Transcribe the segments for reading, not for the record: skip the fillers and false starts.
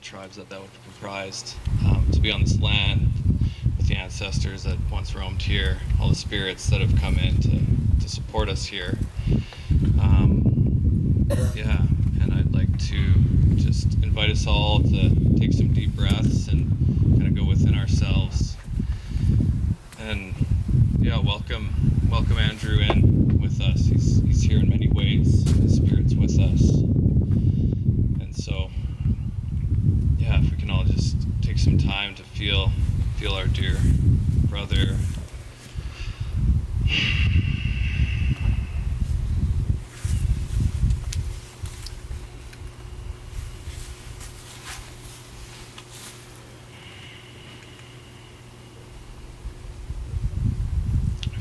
tribes that would comprised, to be on this land with the ancestors that once roamed here, all the spirits that have come in to support us here. Yeah, and I'd like to just invite us all to take some deep breaths and kind of go within ourselves. And yeah, welcome Andrew in with us. He's here in many ways. The Spirit's with us. And so, yeah, if we can all just take some time to feel our dear brother.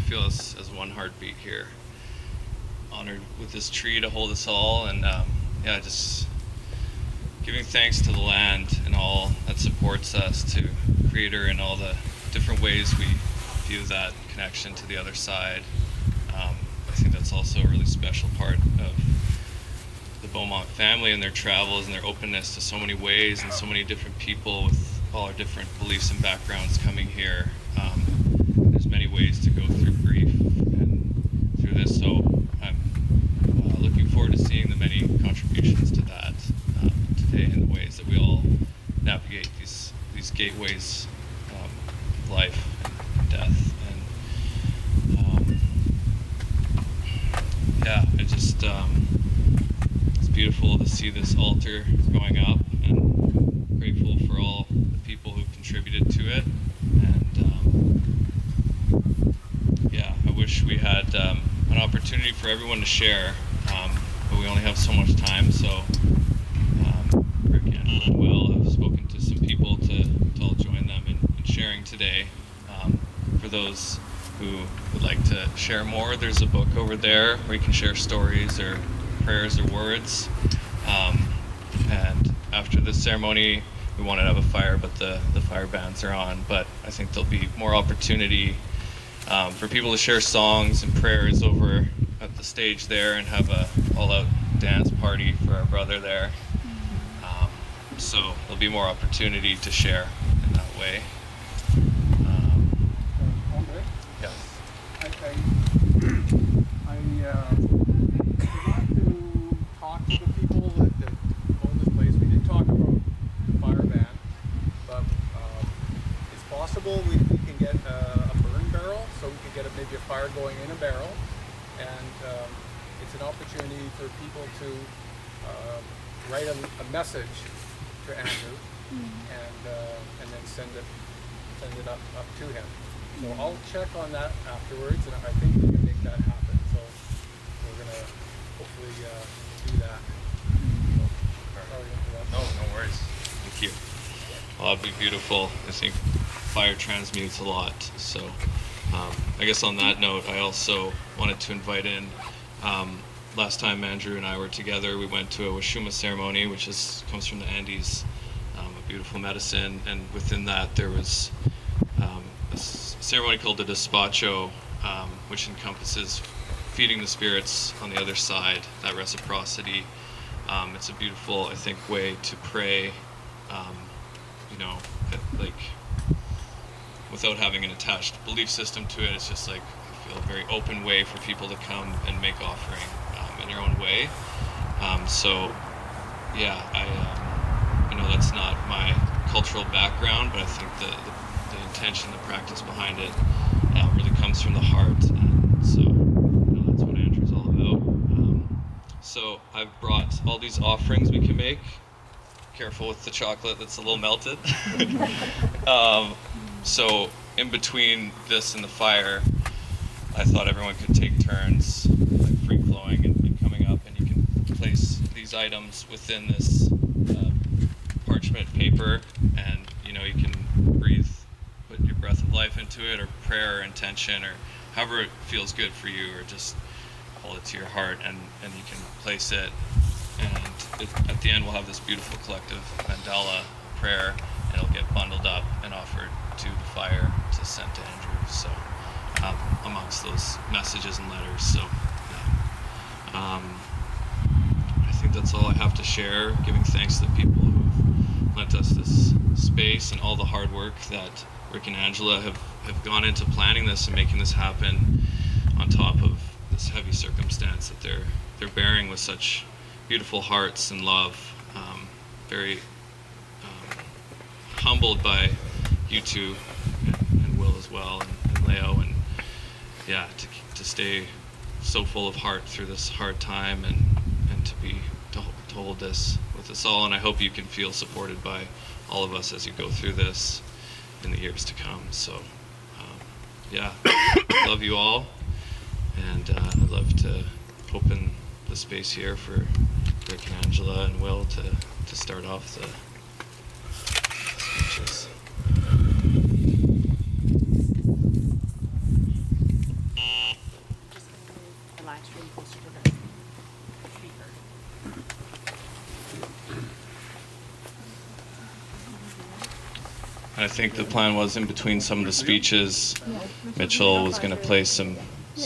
Feel us as one heartbeat here. Honored with this tree to hold us all, and yeah, just giving thanks to the land and all that supports us, to Creator and all the different ways we view that connection to the other side. I think that's also a really special part of the Beaumont family and their travels and their openness to so many ways and so many different people with all our different beliefs and backgrounds coming here. There's many ways to go through grief and through this, so I'm looking forward to seeing the many contributions to that today, in the ways that we all navigate these gateways of life and death. And yeah, it's beautiful to see this altar going up, and grateful for all the people who contributed to it. Yeah, I wish we had an opportunity for everyone to share, but we only have so much time, so Rick and Will have spoken to some people to all join them in sharing today. For those who would like to share more, there's a book over there where you can share stories or prayers or words. And after this ceremony, we wanted to have a fire, but the fire bans are on. But I think there'll be more opportunity for people to share songs and prayers over at the stage there, and have a all-out dance party for our brother there. So there'll be more opportunity to share in that way. Andre? Yes. I want to talk to the people that own this place. We did talk about the fire ban, but it's possible we can get a burn barrel, so we could get maybe a fire going in a barrel, and it's an opportunity for people to write a message to Andrew, and then send it up to him. So I'll check on that afterwards, and I think we can make that happen. So we're gonna hopefully do that. Sorry for that. No worries. Thank you. Well, that'd be beautiful. I think fire transmutes a lot. So I guess on that note, I also wanted to invite in, last time Andrew and I were together, we went to a Washuma ceremony, which comes from the Andes, a beautiful medicine, and within that there was a ceremony called the despacho, which encompasses feeding the spirits on the other side, that reciprocity. It's a beautiful, I think, way to pray, like without having an attached belief system to it. It's just like, I feel a very open way for people to come and make offering in their own way. So yeah, I know that's not my cultural background, but I think the intention, the practice behind it really comes from the heart, and so that's what Andrew's all about. So I've brought all these offerings we can make. Careful with the chocolate, that's a little melted. So in between this and the fire, I thought everyone could take turns, like free flowing and coming up, and you can place these items within this parchment paper, and you can breathe, put your breath of life into it, or prayer or intention, or however it feels good for you, or just hold it to your heart, and you can place it, and at the end we'll have this beautiful collective mandala prayer, and it'll get bundled up and offered to the fire to send to Andrew, so amongst those messages and letters. So I think that's all I have to share, giving thanks to the people who've lent us this space and all the hard work that Rick and Angela have gone into planning this and making this happen on top of this heavy circumstance that they're bearing with such beautiful hearts and love. Very humbled by you two and Will as well, and Leo, and yeah, to stay so full of heart through this hard time, and to hold this with us all. And I hope you can feel supported by all of us as you go through this in the years to come. So yeah, love you all, and I'd love to open the space here for Rick and Angela and Will to start off the speeches. I think the plan was in between some of the speeches, Mitchell was going to play some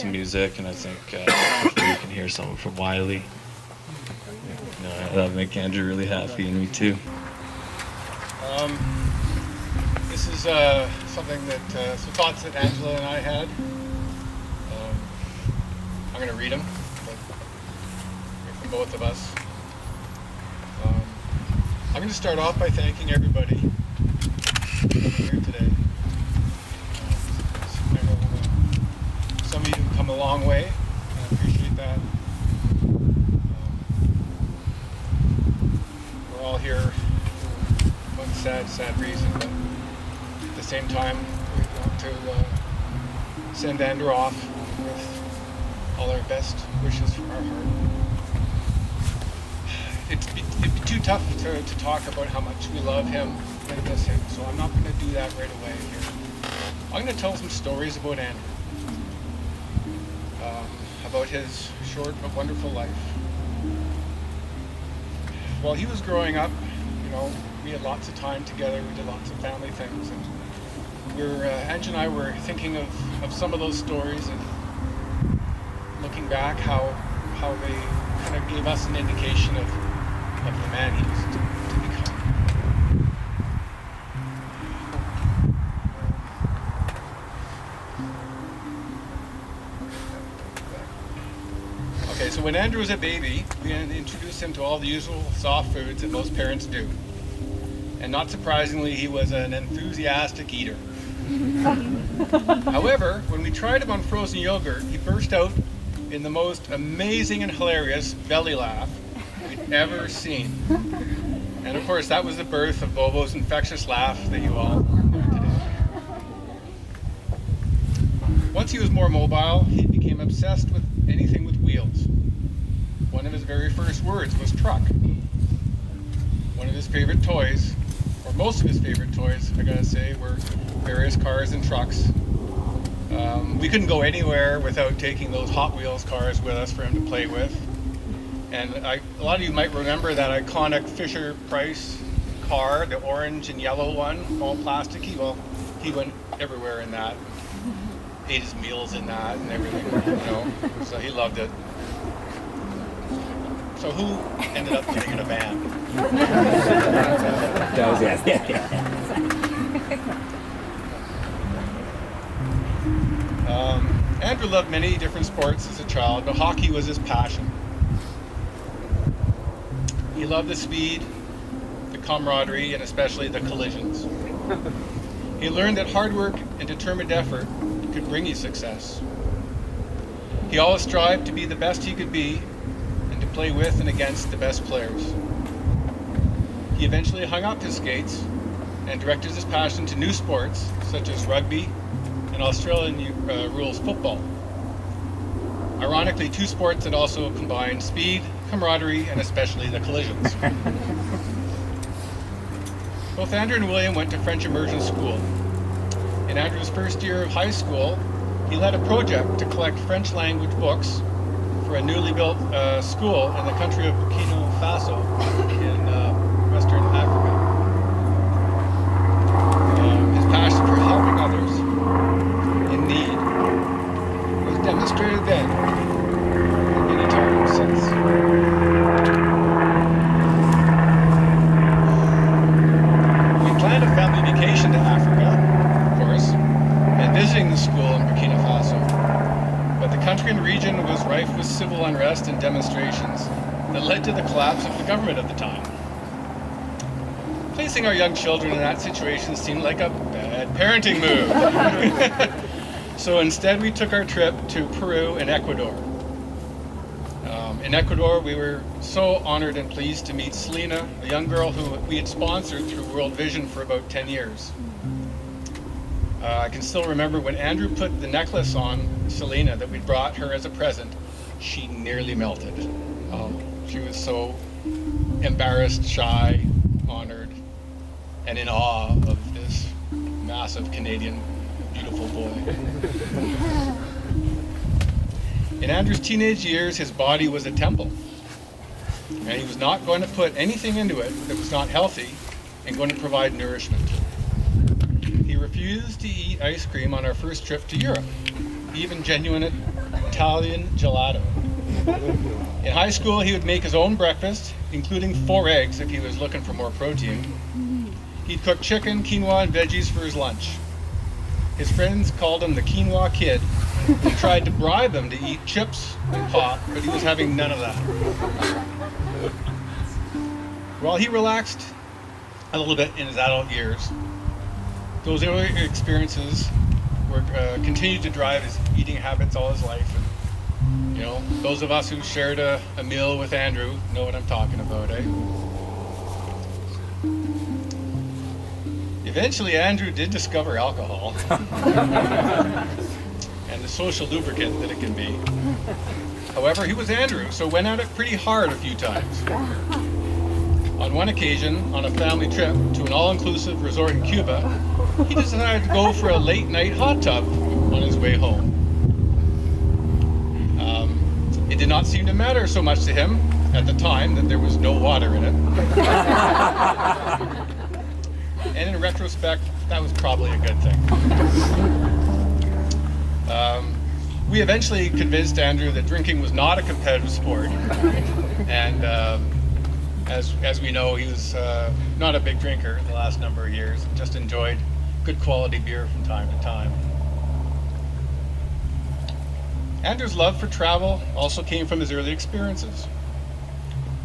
music, and I think hopefully you can hear something from Wiley. You know, that'll make Andrew really happy, and me too. This is something that some thoughts that Angela and I had. I'm going to read them, but from both of us. I'm going to start off by thanking everybody here today. I know some of you have come a long way, and I appreciate that. We're all here for one sad reason, but at the same time, we want to send Andrew off with all our best wishes from our heart. It'd be too tough to talk about how much we love him and miss him, so I'm not going to do that right away here. I'm going to tell some stories about Andrew, about his short but wonderful life. While he was growing up, you know, we had lots of time together, we did lots of family things, and Ange and I were thinking of some of those stories and looking back how they kind of gave us an indication of the man he was to become. Okay, so when Andrew was a baby, we introduced him to all the usual soft foods that most parents do. And not surprisingly, he was an enthusiastic eater. However, when we tried him on frozen yogurt, he burst out in the most amazing and hilarious belly laugh we'd ever seen. And of course, that was the birth of Bobo's infectious laugh that you all heard today. Once he was more mobile, he became obsessed with anything with wheels. One of his very first words was truck. One of his favorite toys, or most of his favorite toys, I gotta say, were various cars and trucks. We couldn't go anywhere without taking those Hot Wheels cars with us for him to play with. And a lot of you might remember that iconic Fisher-Price car, the orange and yellow one, all plasticky. Well, he went everywhere in that. Ate his meals in that and everything, you know. So he loved it. So who ended up getting in a van? That was it. Andrew loved many different sports as a child, but hockey was his passion. He loved the speed, the camaraderie, and especially the collisions. He learned that hard work and determined effort could bring you success. He always strived to be the best he could be and to play with and against the best players. He eventually hung up his skates and directed his passion to new sports such as rugby and Australian rules football. Ironically, two sports that also combine speed, camaraderie, and especially the collisions. Both Andrew and William went to French immersion school. In Andrew's first year of high school, he led a project to collect French language books for a newly built school in the country of Burkina Faso in Western Africa. His passion for helping others in need was demonstrated then and many times since. African region was rife with civil unrest and demonstrations that led to the collapse of the government at the time. Placing our young children in that situation seemed like a bad parenting move. So instead we took our trip to Peru and Ecuador. In Ecuador, we were so honored and pleased to meet Selena, a young girl who we had sponsored through World Vision for about 10 years. I can still remember when Andrew put the necklace on Selena that we brought her as a present, she nearly melted. She was so embarrassed, shy, honored, and in awe of this massive Canadian beautiful boy. In Andrew's teenage years, his body was a temple, and he was not going to put anything into it that was not healthy and going to provide nourishment. He refused to eat ice cream on our first trip to Europe, even genuine Italian gelato. In high school, he would make his own breakfast, including 4 eggs if he was looking for more protein. He'd cook chicken, quinoa, and veggies for his lunch. His friends called him the Quinoa Kid and tried to bribe him to eat chips and pop, but he was having none of that. While he relaxed a little bit in his adult years, those early experiences were continued to drive his eating habits all his life. And, you know, those of us who shared a meal with Andrew know what I'm talking about, eh? Eventually, Andrew did discover alcohol and the social lubricant that it can be. However, he was Andrew, so went at it pretty hard a few times. On one occasion, on a family trip to an all-inclusive resort in Cuba, he decided to go for a late-night hot tub on his way home. It did not seem to matter so much to him at the time that there was no water in it. And in retrospect, that was probably a good thing. We eventually convinced Andrew that drinking was not a competitive sport, and as we know, he was not a big drinker the last number of years, just enjoyed good quality beer from time to time. Andrew's love for travel also came from his early experiences.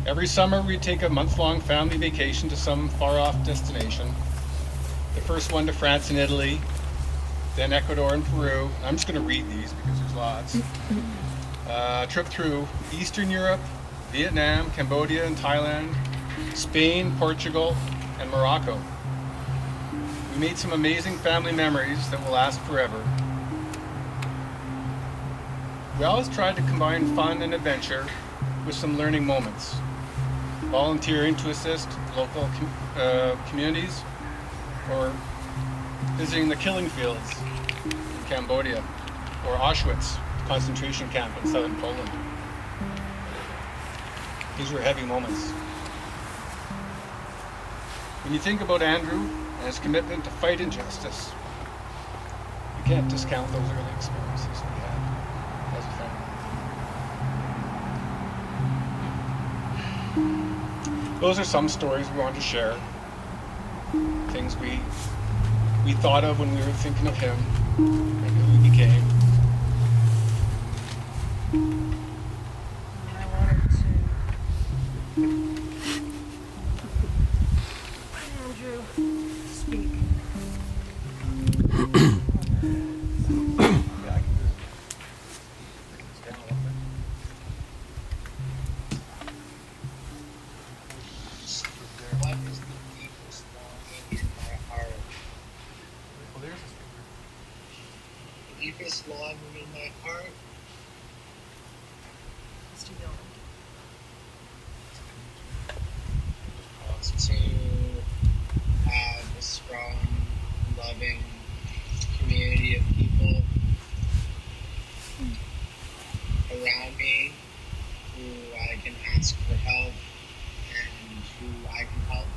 Every summer, we'd take a month-long family vacation to some far-off destination. The first one to France and Italy, then Ecuador and Peru. I'm just going to read these because there's lots. A trip through Eastern Europe, Vietnam, Cambodia and Thailand, Spain, Portugal, and Morocco. We made some amazing family memories that will last forever. We always tried to combine fun and adventure with some learning moments, volunteering to assist local communities, or visiting the killing fields in Cambodia, or Auschwitz concentration camp in southern Poland. These were heavy moments. When you think about Andrew and his commitment to fight injustice, you can't discount those early experiences we had as a family. Those are some stories we wanted to share, things we thought of when we were thinking of him and who he became. I wanted to Andrew speak. What is the deepest longing in my heart? Well, there's a speaker. The deepest longing in my heart Mr. Yeoman. was to have a strong, loving community of people around me who I can ask for help and who I can help.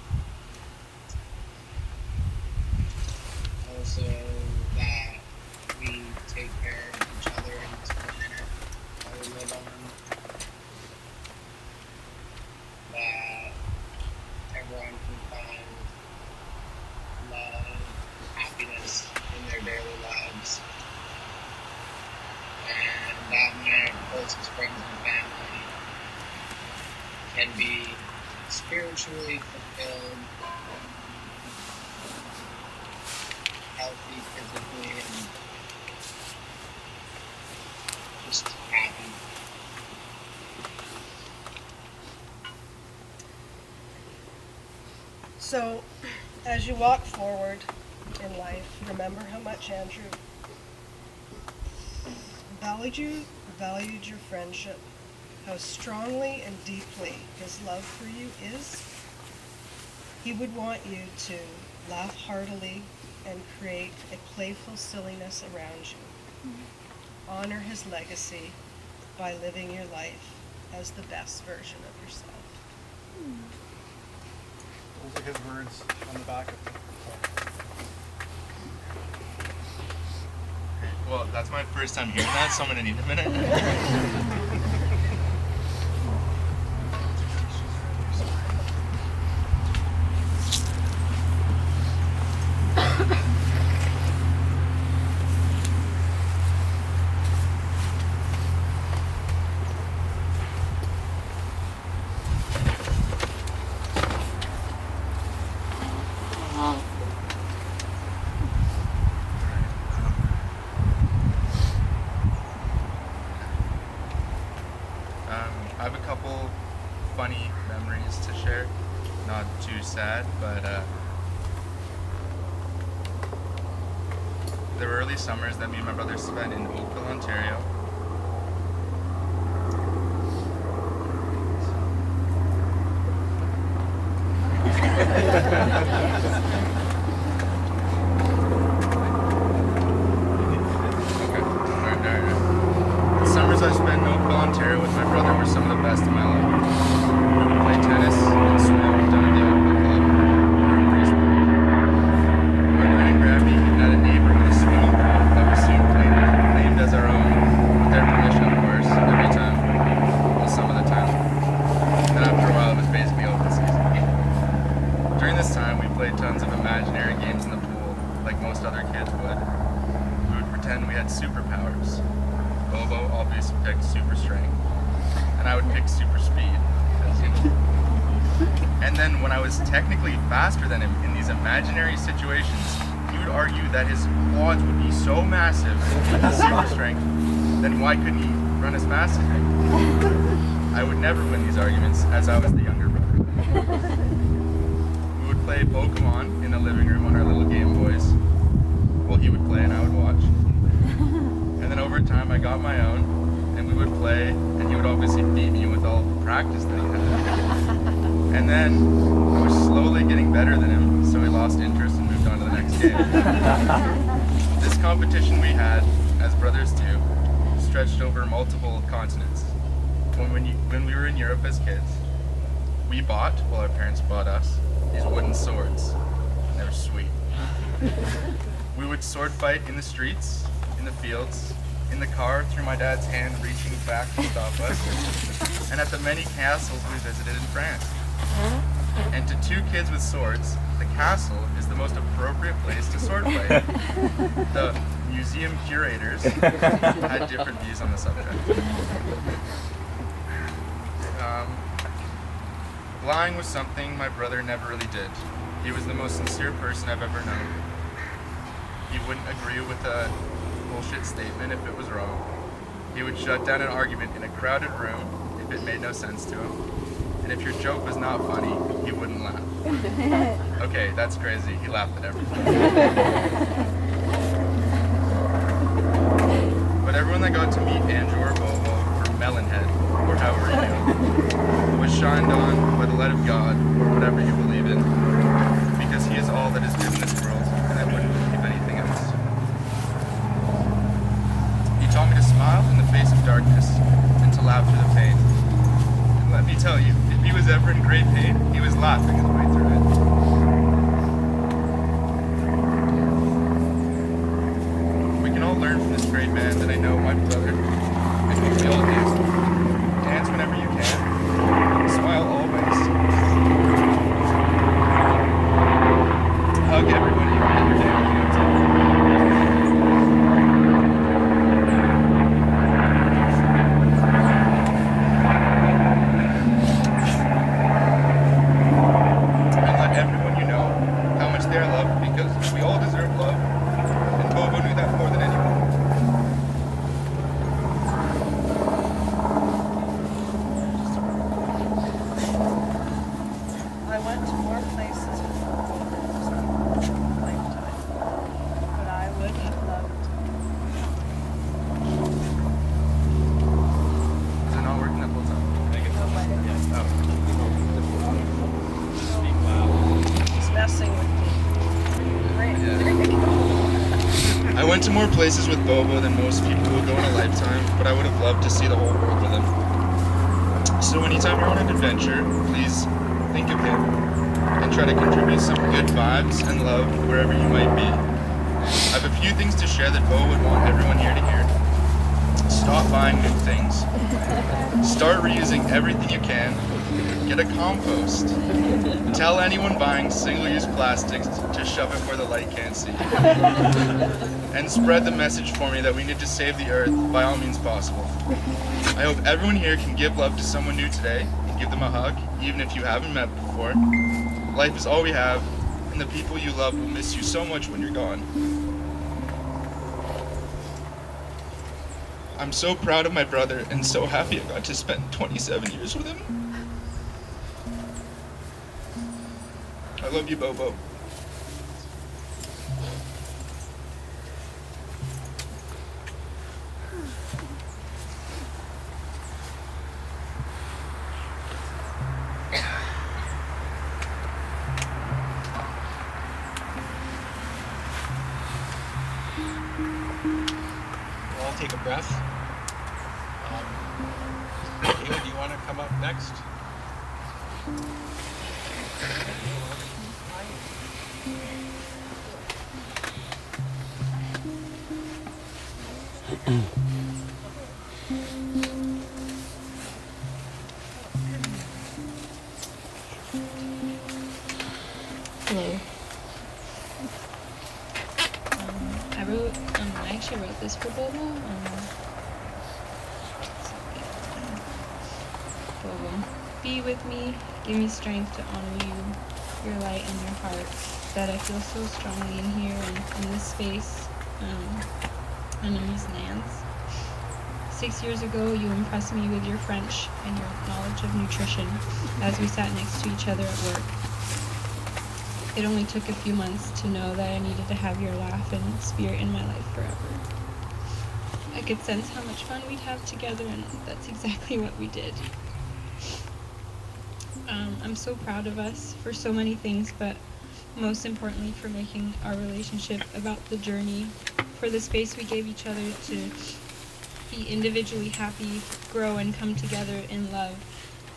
Also, that we take care of each other on this planet that we live on. That everyone can find love and happiness in their daily lives. And that my closest friends and family can be spiritually fulfilled, healthy physically, and just happy. So, as you walk forward in life, remember how much Andrew valued your friendship, how strongly and deeply his love for you is. He would want you to laugh heartily and create a playful silliness around you. Honor his legacy by living your life as the best version of yourself. Those are his words on the back of the Well, that's my first time hearing that, so I'm gonna need a minute. I have a couple funny memories to share. Not too sad, but there were early summers that me and my brother spent in Oakville, Ontario. Okay. Alright. The summers I spent in Oakville, Ontario with my brother were some of the best of my life. We would play tennis and swim down at the Oakville Club or in Breezebrook. My grand granny had a neighbor with a swimming pool that we soon claimed as our own, with their permission, of course, every time. Well, some of the time. Then after a while, it was basically open season. During this time, we played tons of imaginary games in the pool, like most other kids would. We would pretend we had superpowers. Bobo obviously picked super strength, and I would pick super speed, as you know. And then when I was technically faster than him in these imaginary situations, he would argue that his quads would be so massive with his super strength, then why couldn't he run as fast as me? I would never win these arguments, as I was the younger brother. We would play Pokemon in the living room on our little Game Boys. Well, he would play and I would watch. And then over time I got my own, and we would play, and he would obviously beat me with all the practice that he had. And then I was slowly getting better than him, so he lost interest and moved on to the next game. This competition we had, as brothers do, stretched over multiple continents. When we were in Europe as kids, we bought, well our parents bought us, these wooden swords. They were sweet. We would sword fight in the streets, in the fields, in the car through my dad's hand reaching back to stop us, and at the many castles we visited in France. And to two kids with swords, the castle is the most appropriate place to sword fight. The museum curators had different views on the subject. Lying was something my brother never really did. He was the most sincere person I've ever known. He wouldn't agree with a bullshit statement if it was wrong. He would shut down an argument in a crowded room if it made no sense to him. And if your joke was not funny, he wouldn't laugh. Okay, that's crazy. He laughed at everything. But everyone that got to meet Andrew or Bobo or Melonhead, or however you know, was shined on by the light of God, or whatever you believe in, because he is all that is good in this world, and I wouldn't believe anything else. He taught me to smile in the face of darkness, and to laugh through the pain. And let me tell you, if he was ever in great pain, he was laughing his way through it. We can all learn from this great man that I know, my brother, and hope we all do. Dance whenever you can. Smile always. Hug everybody every day when you go to. to more places with Bobo than most people in a lifetime. But I would have loved. Is it not working that whole time? He's messing with me. Great. Yeah. There you go. I went to more places with Bobo than most people will go in a lifetime, but I would have loved to see the whole world with him. So anytime you're on an adventure, please think of him and try to contribute some good vibes and love wherever you might be. I have a few things to share that Bo would want everyone here to hear. Stop buying new things. Start reusing everything you can. Get a compost. Tell anyone buying single-use plastics to shove it where the light can't see. And spread the message for me that we need to save the earth by all means possible. I hope everyone here can give love to someone new today and give them a hug, even if you haven't met before. Life is all we have, and the people you love will miss you so much when you're gone. I'm so proud of my brother and so happy I got to spend 27 years with him. I love you, Bobo. We'll all take a breath. Neil, do you want to come up next? Hello. I actually wrote this for Bobo. Bobo, be with me, give me strength to honor you, your light and your heart, that I feel so strongly in here and in this space, and in these lands. 6 years ago, you impressed me with your French and your knowledge of nutrition as we sat next to each other at work. It only took a few months to know that I needed to have your laugh and spirit in my life forever. I could sense how much fun we'd have together, and that's exactly what we did. I'm so proud of us for so many things, but most importantly for making our relationship about the journey, for the space we gave each other to be individually happy, grow, and come together in love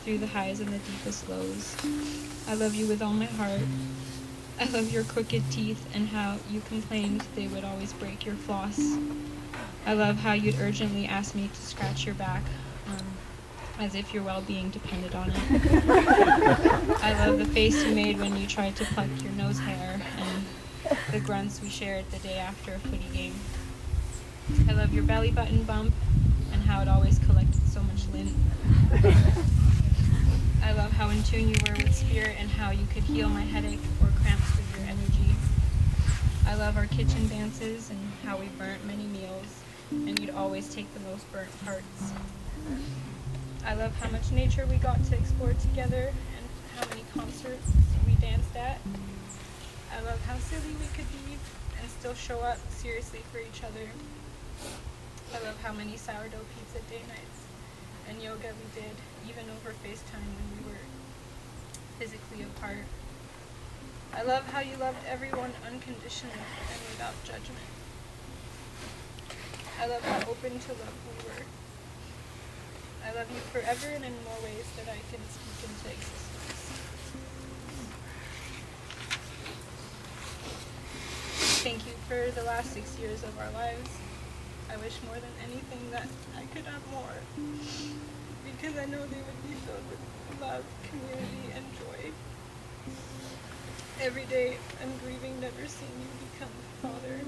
through the highs and the deepest lows. I love you with all my heart. I love your crooked teeth and how you complained they would always break your floss. I love how you'd urgently ask me to scratch your back, as if your well-being depended on it. I love the face you made when you tried to pluck your nose hair and the grunts we shared the day after a footy game. I love your belly button bump and how it always collected so much lint. I love how in tune you were with spirit and how you could heal my headache or cramps with your energy. I love our kitchen dances and how we burnt many meals and you'd always take the most burnt parts. I love how much nature we got to explore together and how many concerts we danced at. I love how silly we could be and still show up seriously for each other. I love how many sourdough pizza day nights and yoga we did, even over FaceTime when we were physically apart. I love how you loved everyone unconditionally and without judgment. I love how open to love we were. I love you forever and in more ways that I can speak into existence. Thank you for the last 6 years of our lives. I wish more than anything that I could have more, because I know they would be filled with love, community, and joy. Every day, I'm grieving never seeing you become a father.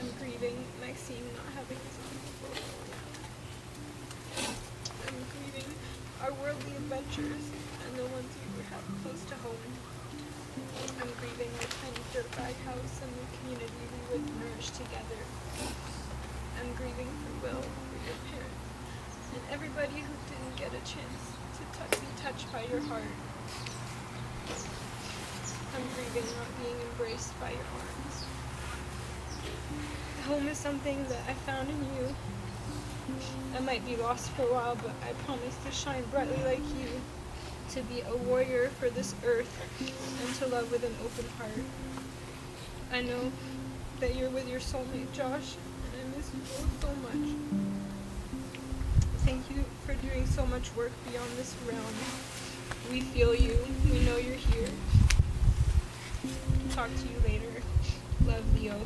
I'm grieving Maxine not having his own photo. I'm grieving our worldly adventures and the ones we would have close to home. I'm grieving our tiny dirtbag house and the community we would nourish together. I'm grieving for Will, for your parents, and everybody who didn't get a chance to be touched by your heart. grieving not being embraced by your arms. Home is something that I found in you. I might be lost for a while, but I promise to shine brightly like you, to be a warrior for this earth, and to love with an open heart. I know that you're with your soulmate, Josh, and I miss you both so much. Thank you for doing so much work beyond this realm. We feel you. We know you're here. Talk to you later. Love, Leo.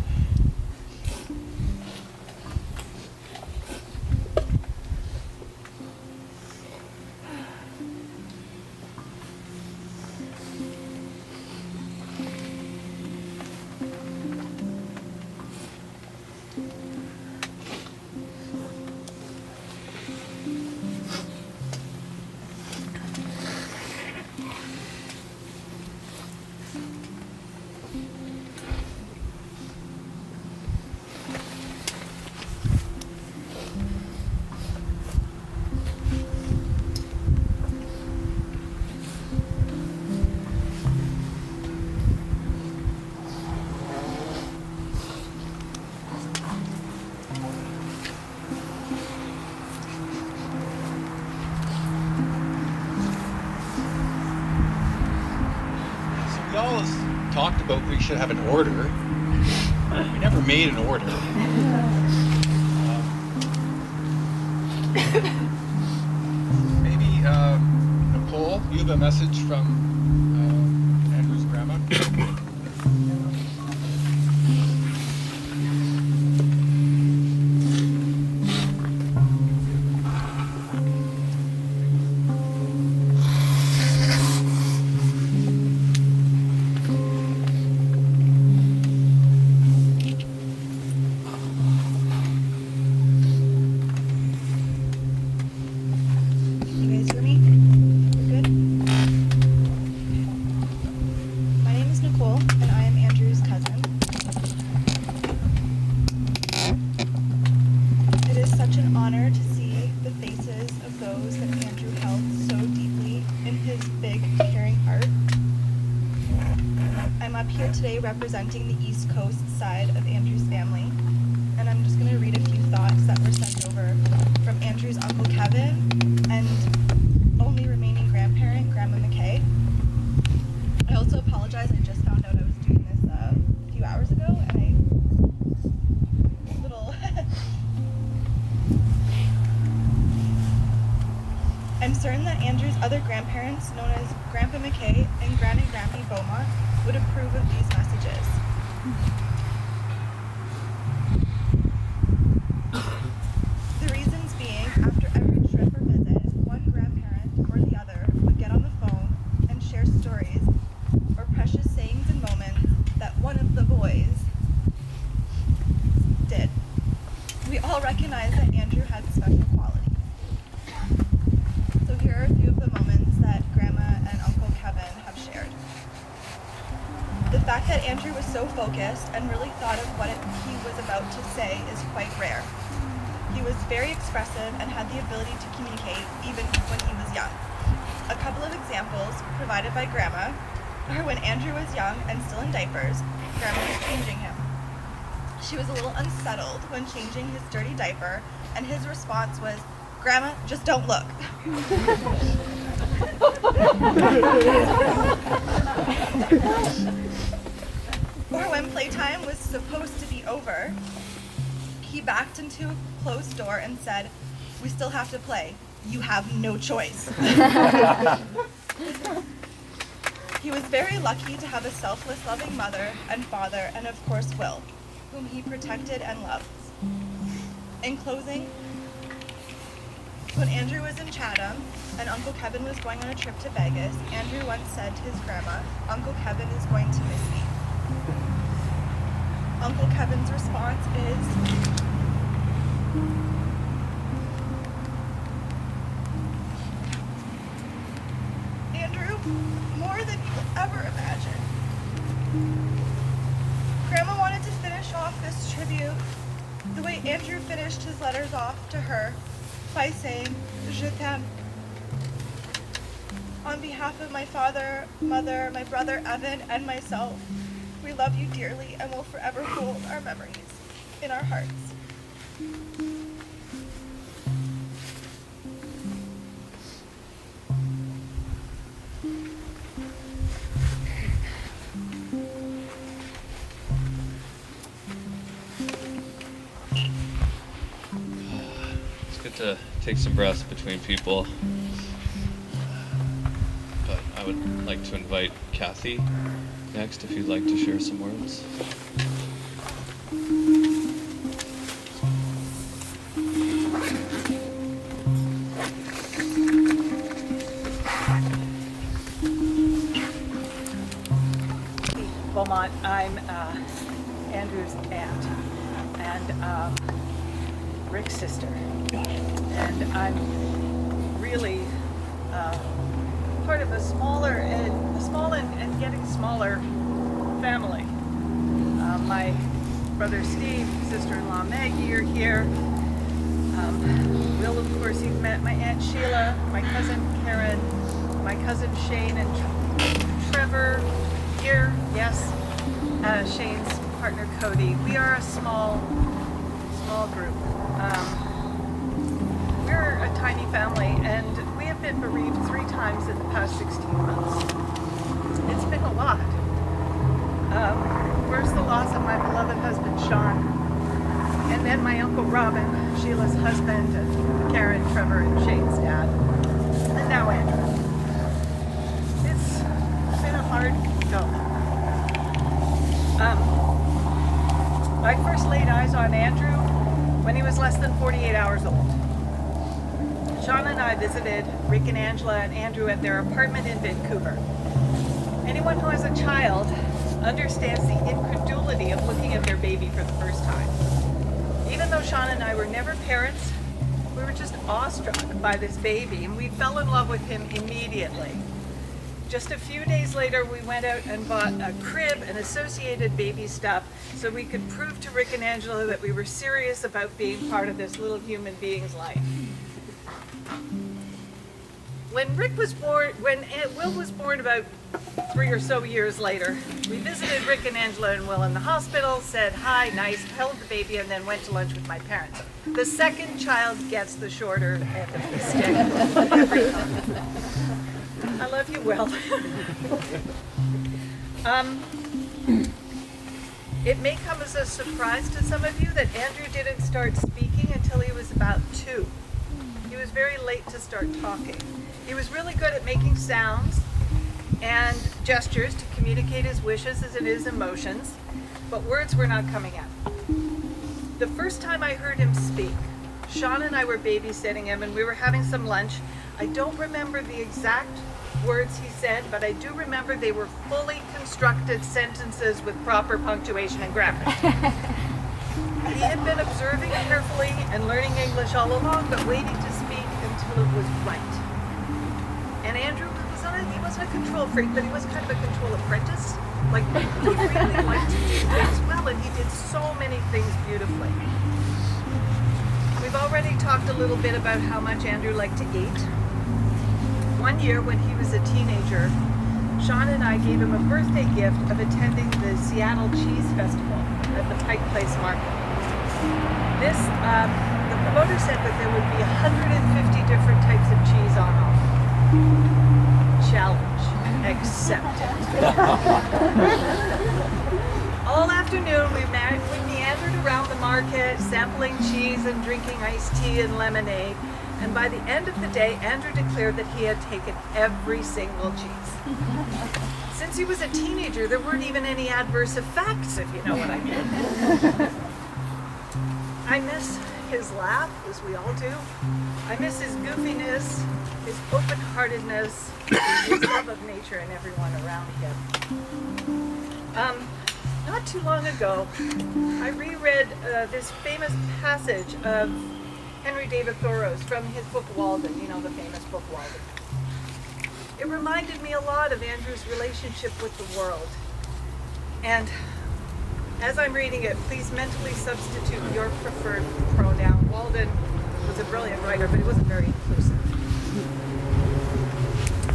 We always talked about we should have an order. We never made an order. Maybe Nicole, you have a message from Andrew's grandma. You guys hear me? We're good? My name is Nicole, and I am Andrew's cousin. It is such an honor to see the faces of those that Andrew held so deeply in his big, caring heart. I'm up here today representing the East Coast side of Andrew's family, and I'm just going to read a few thoughts that were sent over from Andrew's Uncle Kevin and only remaining grandparent, Grandma McKay. I also apologize, I just found out I was doing this a few hours ago, and I'm certain that Andrew's other grandparents, known as Grandpa McKay and Gran and Grampy Beaumont, would approve of these messages. The reasons being, after every trip or visit, one grandparent or the other would get on the phone and share stories or precious sayings and moments that one of the boys did. We all recognize that Andrew had special qualities. So here are a few of the moments that Grandma and Uncle Kevin have shared. The fact that Andrew was so focused and really thought of what he was about to say is quite rare. He was very expressive and had the ability to communicate even when he was young. A couple of examples provided by Grandma are when Andrew was young and still in diapers, Grandma was changing him. She was a little unsettled when changing his dirty diaper, and his response was, "Grandma, just don't look." Or when playtime was supposed to be over, he backed into a closed door and said, "We still have to play. You have no choice." He was very lucky to have a selfless, loving mother and father, and of course Will, whom he protected and loved. In closing, when Andrew was in Chatham and Uncle Kevin was going on a trip to Vegas, Andrew once said to his grandma, "Uncle Kevin is going to miss me." Uncle Kevin's response is, "Andrew, more than you will ever imagine." Grandma wanted to finish off this tribute the way Andrew finished his letters off to her by saying, "Je t'aime." On behalf of my father, mother, my brother Evan, and myself, we love you dearly and will forever hold our memories in our hearts. It's good to take some breaths between people. But I would like to invite Kathy next if you'd like to share some words. Beaumont. I'm Andrew's aunt and Rick's sister, and I'm really part of a small and getting smaller family. My brother Steve, sister-in-law Maggie are here. Will, of course, you've met my Aunt Sheila, my cousin Karen, my cousin Shane, and Trevor here, yes, Shane's partner Cody. We are a small group. We're a tiny family, and we have been bereaved 3 times in the past 16 months. It's been a lot. First, the loss of my beloved husband, Sean, and then my Uncle Robin, Sheila's husband, and Karen, Trevor, and Shane's dad, and now Andrew. It's been a hard go. I first laid eyes on Andrew when he was less than 48 hours old. Sean and I visited Rick and Angela and Andrew at their apartment in Vancouver. Anyone who has a child understands the incredulity of looking at their baby for the first time. Even though Sean and I were never parents, we were just awestruck by this baby, and we fell in love with him immediately. Just a few days later, we went out and bought a crib and associated baby stuff so we could prove to Rick and Angela that we were serious about being part of this little human being's life. When Will was born about 3 or so years later, we visited Rick and Angela and Will in the hospital, said hi, nice, held the baby, and then went to lunch with my parents. The second child gets the shorter end of the stick every time. I love you, Will. It may come as a surprise to some of you that Andrew didn't start speaking until he was about 2. He was very late to start talking. He was really good at making sounds and gestures to communicate his wishes and his emotions, but words were not coming out. The first time I heard him speak, Sean and I were babysitting him and we were having some lunch. I don't remember the exact words he said, but I do remember they were fully constructed sentences with proper punctuation and grammar. He had been observing carefully and learning English all along, but waiting to speak until it was right. And Andrew he wasn't a control freak, but he was kind of a control apprentice. Like, he really liked to do things well, and he did so many things beautifully. We've already talked a little bit about how much Andrew liked to eat. One year when he was a teenager, Sean and I gave him a birthday gift of attending the Seattle Cheese Festival at the Pike Place Market. The promoter said that there would be 150 different types of cheese on offer. Challenge accepted. All afternoon we meandered around the market, sampling cheese and drinking iced tea and lemonade. And by the end of the day, Andrew declared that he had taken every single cheese. Since he was a teenager, there weren't even any adverse effects, if you know what I mean. I miss his laugh, as we all do. I miss his goofiness, his open-heartedness, his love of nature and everyone around him. Not too long ago, I reread this famous passage of Henry David Thoreau's from his book Walden, you know, the famous book Walden. It reminded me a lot of Andrew's relationship with the world. And as I'm reading it, please mentally substitute your preferred pronoun. Walden was a brilliant writer, but he wasn't very inclusive.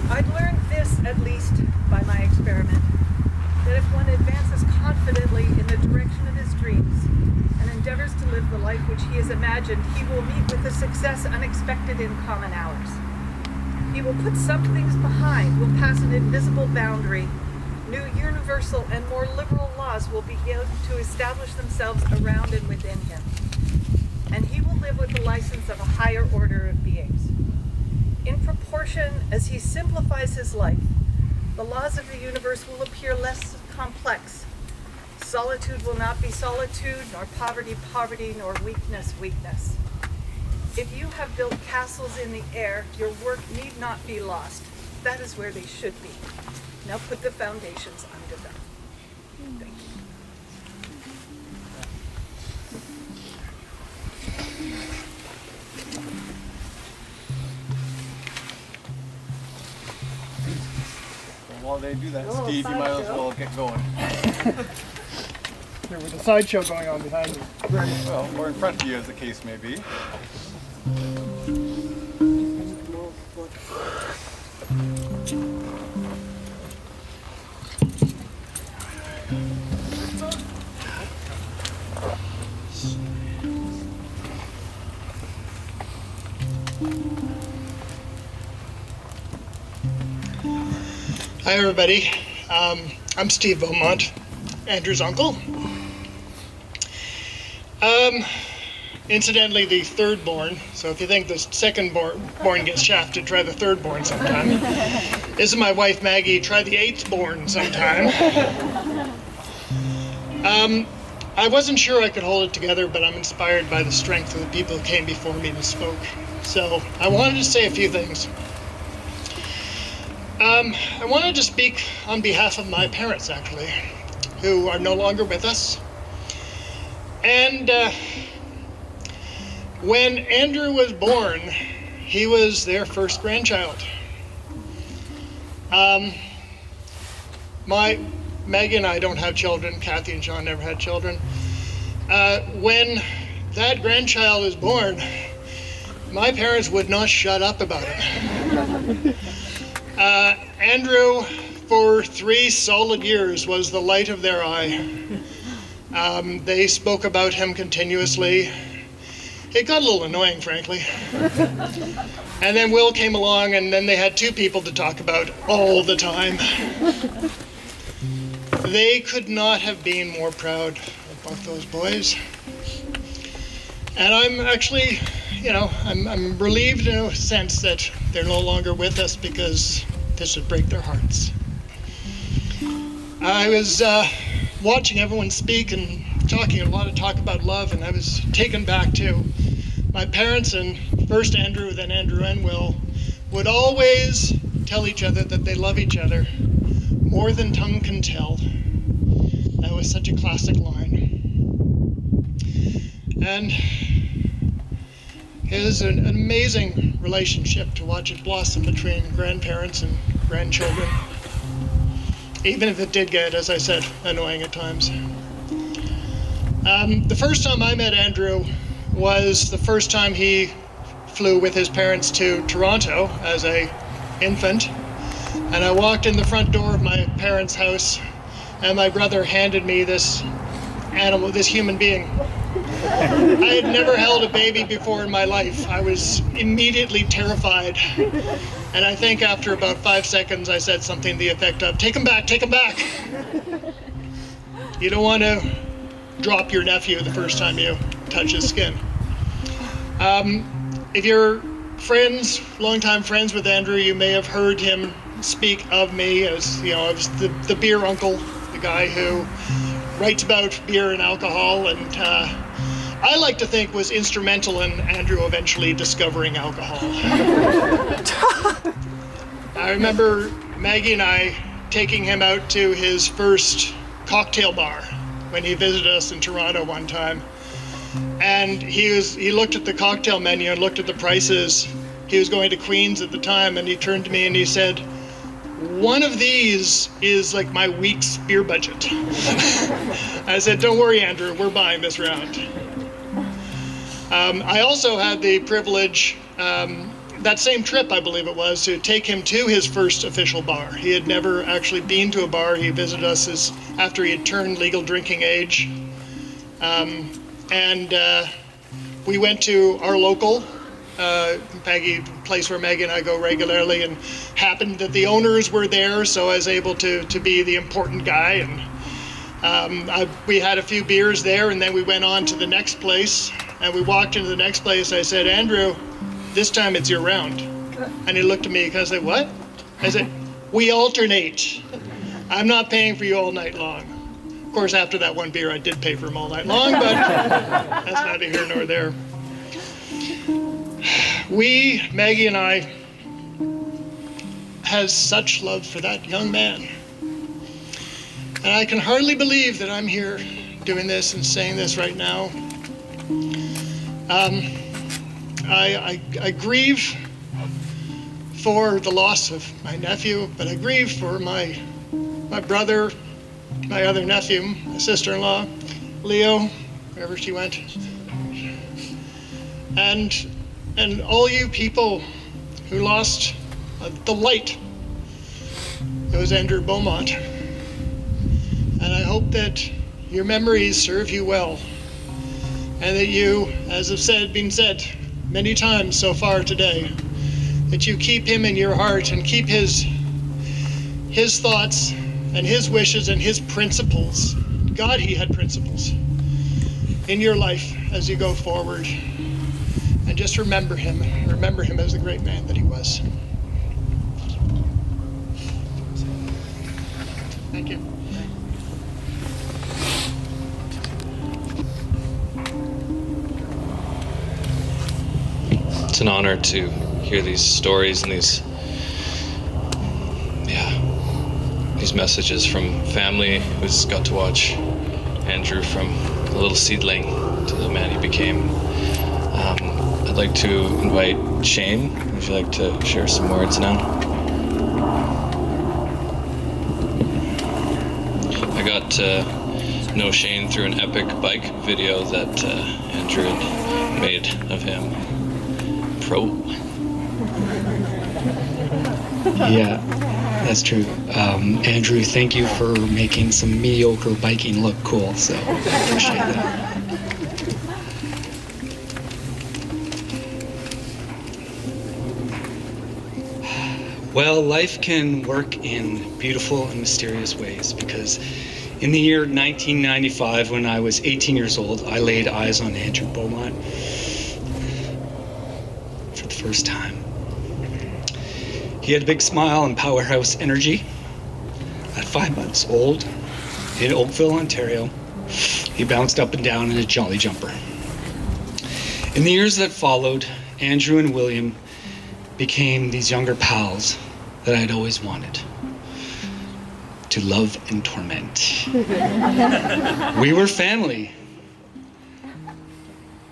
I'd learned this, at least by my experiment, that if one advances confidently in the direction of his dreams and endeavors to live the life which he has imagined, he will meet with a success unexpected in common hours. He will put some things behind, will pass an invisible boundary. New universal and more liberal laws will begin to establish themselves around and within him. And he will live with the license of a higher order of beings. In proportion as he simplifies his life, the laws of the universe will appear less complex. Solitude will not be solitude, nor poverty poverty, nor weakness weakness. If you have built castles in the air, your work need not be lost. That is where they should be. Now put the foundations under them. Thank you. While they do that, Steve, you might as well get going. There was a sideshow going on behind you. Well, or in front of you, as the case may be. Hi, everybody. I'm Steve Beaumont, Andrew's uncle. Incidentally, the third born, so if you think the second born gets shafted, try the third born sometime. This is my wife, Maggie. Try the eighth born sometime. I wasn't sure I could hold it together, but I'm inspired by the strength of the people who came before me and spoke. So I wanted to say a few things. I wanted to speak on behalf of my parents, actually, who are no longer with us. And when Andrew was born, he was their first grandchild. Maggie and I don't have children. Kathy and John never had children. When that grandchild was born, my parents would not shut up about it. Andrew, for 3 solid years, was the light of their eye. They spoke about him continuously. It got a little annoying, frankly. And then Will came along, and then they had 2 people to talk about all the time. They could not have been more proud of both those boys. And I'm actually, I'm relieved in a sense that they're no longer with us, because this would break their hearts. I was watching everyone speak and talking a lot of talk about love, and I was taken back to my parents, and first Andrew, then Andrew and Will, would always tell each other that they love each other more than tongue can tell. That was such a classic line. And it is an amazing relationship to watch it blossom between grandparents and grandchildren, even if it did get, as I said, annoying at times. The first time I met Andrew was the first time he flew with his parents to Toronto as an infant, and I walked in the front door of my parents' house, and my brother handed me this animal, this human being. I had never held a baby before in my life. I was immediately terrified. And I think after about 5 seconds, I said something to the effect of, "Take him back, take him back." You don't want to drop your nephew the first time you touch his skin. If you're friends, longtime friends with Andrew, you may have heard him speak of me as, I was the beer uncle, the guy who writes about beer and alcohol, and I like to think was instrumental in Andrew eventually discovering alcohol. I remember Maggie and I taking him out to his first cocktail bar when he visited us in Toronto one time. And he looked at the cocktail menu and looked at the prices. He was going to Queens at the time, and he turned to me and he said, "One of these is like my week's beer budget." I said, "Don't worry, Andrew, we're buying this round." I also had the privilege that same trip, I believe it was, to take him to his first official bar. He had never actually been to a bar. He visited us after he had turned legal drinking age. We went to our local place where Maggie and I go regularly, and happened that the owners were there, so I was able to be the important guy. And we had a few beers there, and then we went on to the next place. And we walked into the next place. I said, Andrew, this time it's your round. And he looked at me and I said, what? I said, we alternate. I'm not paying for you all night long. Of course, after that one beer, I did pay for him all night long, but that's neither here nor there. Maggie and I, has such love for that young man. And I can hardly believe that I'm here doing this and saying this right now. I grieve for the loss of my nephew, but I grieve for my brother, my other nephew, my sister-in-law, Leo, wherever she went, and all you people who lost the light. It was Andrew Beaumont, and I hope that your memories serve you well, and that you, as have been said many times so far today, that you keep him in your heart and keep his thoughts and his wishes and his principles. God, he had principles in your life as you go forward. And just remember him as the great man that he was. Thank you. It's an honor to hear these stories and these messages from family who's got to watch Andrew from a little seedling to the man he became. I'd like to invite Shane. Would you like to share some words now? I got to know Shane through an epic bike video that Andrew had made of him. Pro. Yeah, that's true. Andrew, thank you for making some mediocre biking look cool, so appreciate that. Well, life can work in beautiful and mysterious ways, because in the year 1995, when I was 18 years old, I laid eyes on Andrew Beaumont for the first time. He had a big smile and powerhouse energy. At 5 months old, in Oakville, Ontario, he bounced up and down in a jolly jumper. In the years that followed, Andrew and William became these younger pals that I'd always wanted to love and torment. We were family.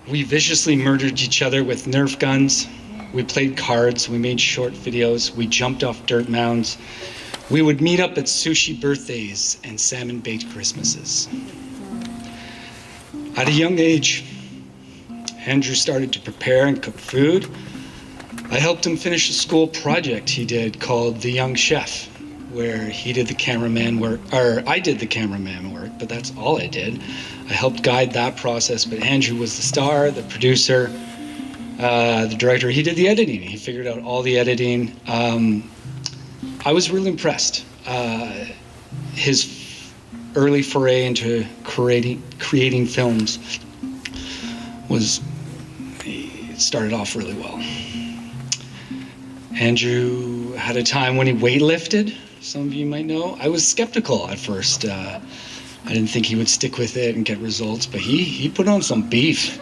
We viciously murdered each other with Nerf guns. We played cards. We made short videos. We jumped off dirt mounds. We would meet up at sushi birthdays and salmon-baked Christmases. At a young age, Andrew started to prepare and cook food. I helped him finish a school project he did called The Young Chef, where he did the cameraman work, or I did the cameraman work, but that's all I did. I helped guide that process, but Andrew was the star, the producer, the director. He did the editing. He figured out all the editing. I was really impressed. His early foray into creating films started off really well. Andrew had a time when he weightlifted, some of you might know. I was skeptical at first. I didn't think he would stick with it and get results, but he put on some beef.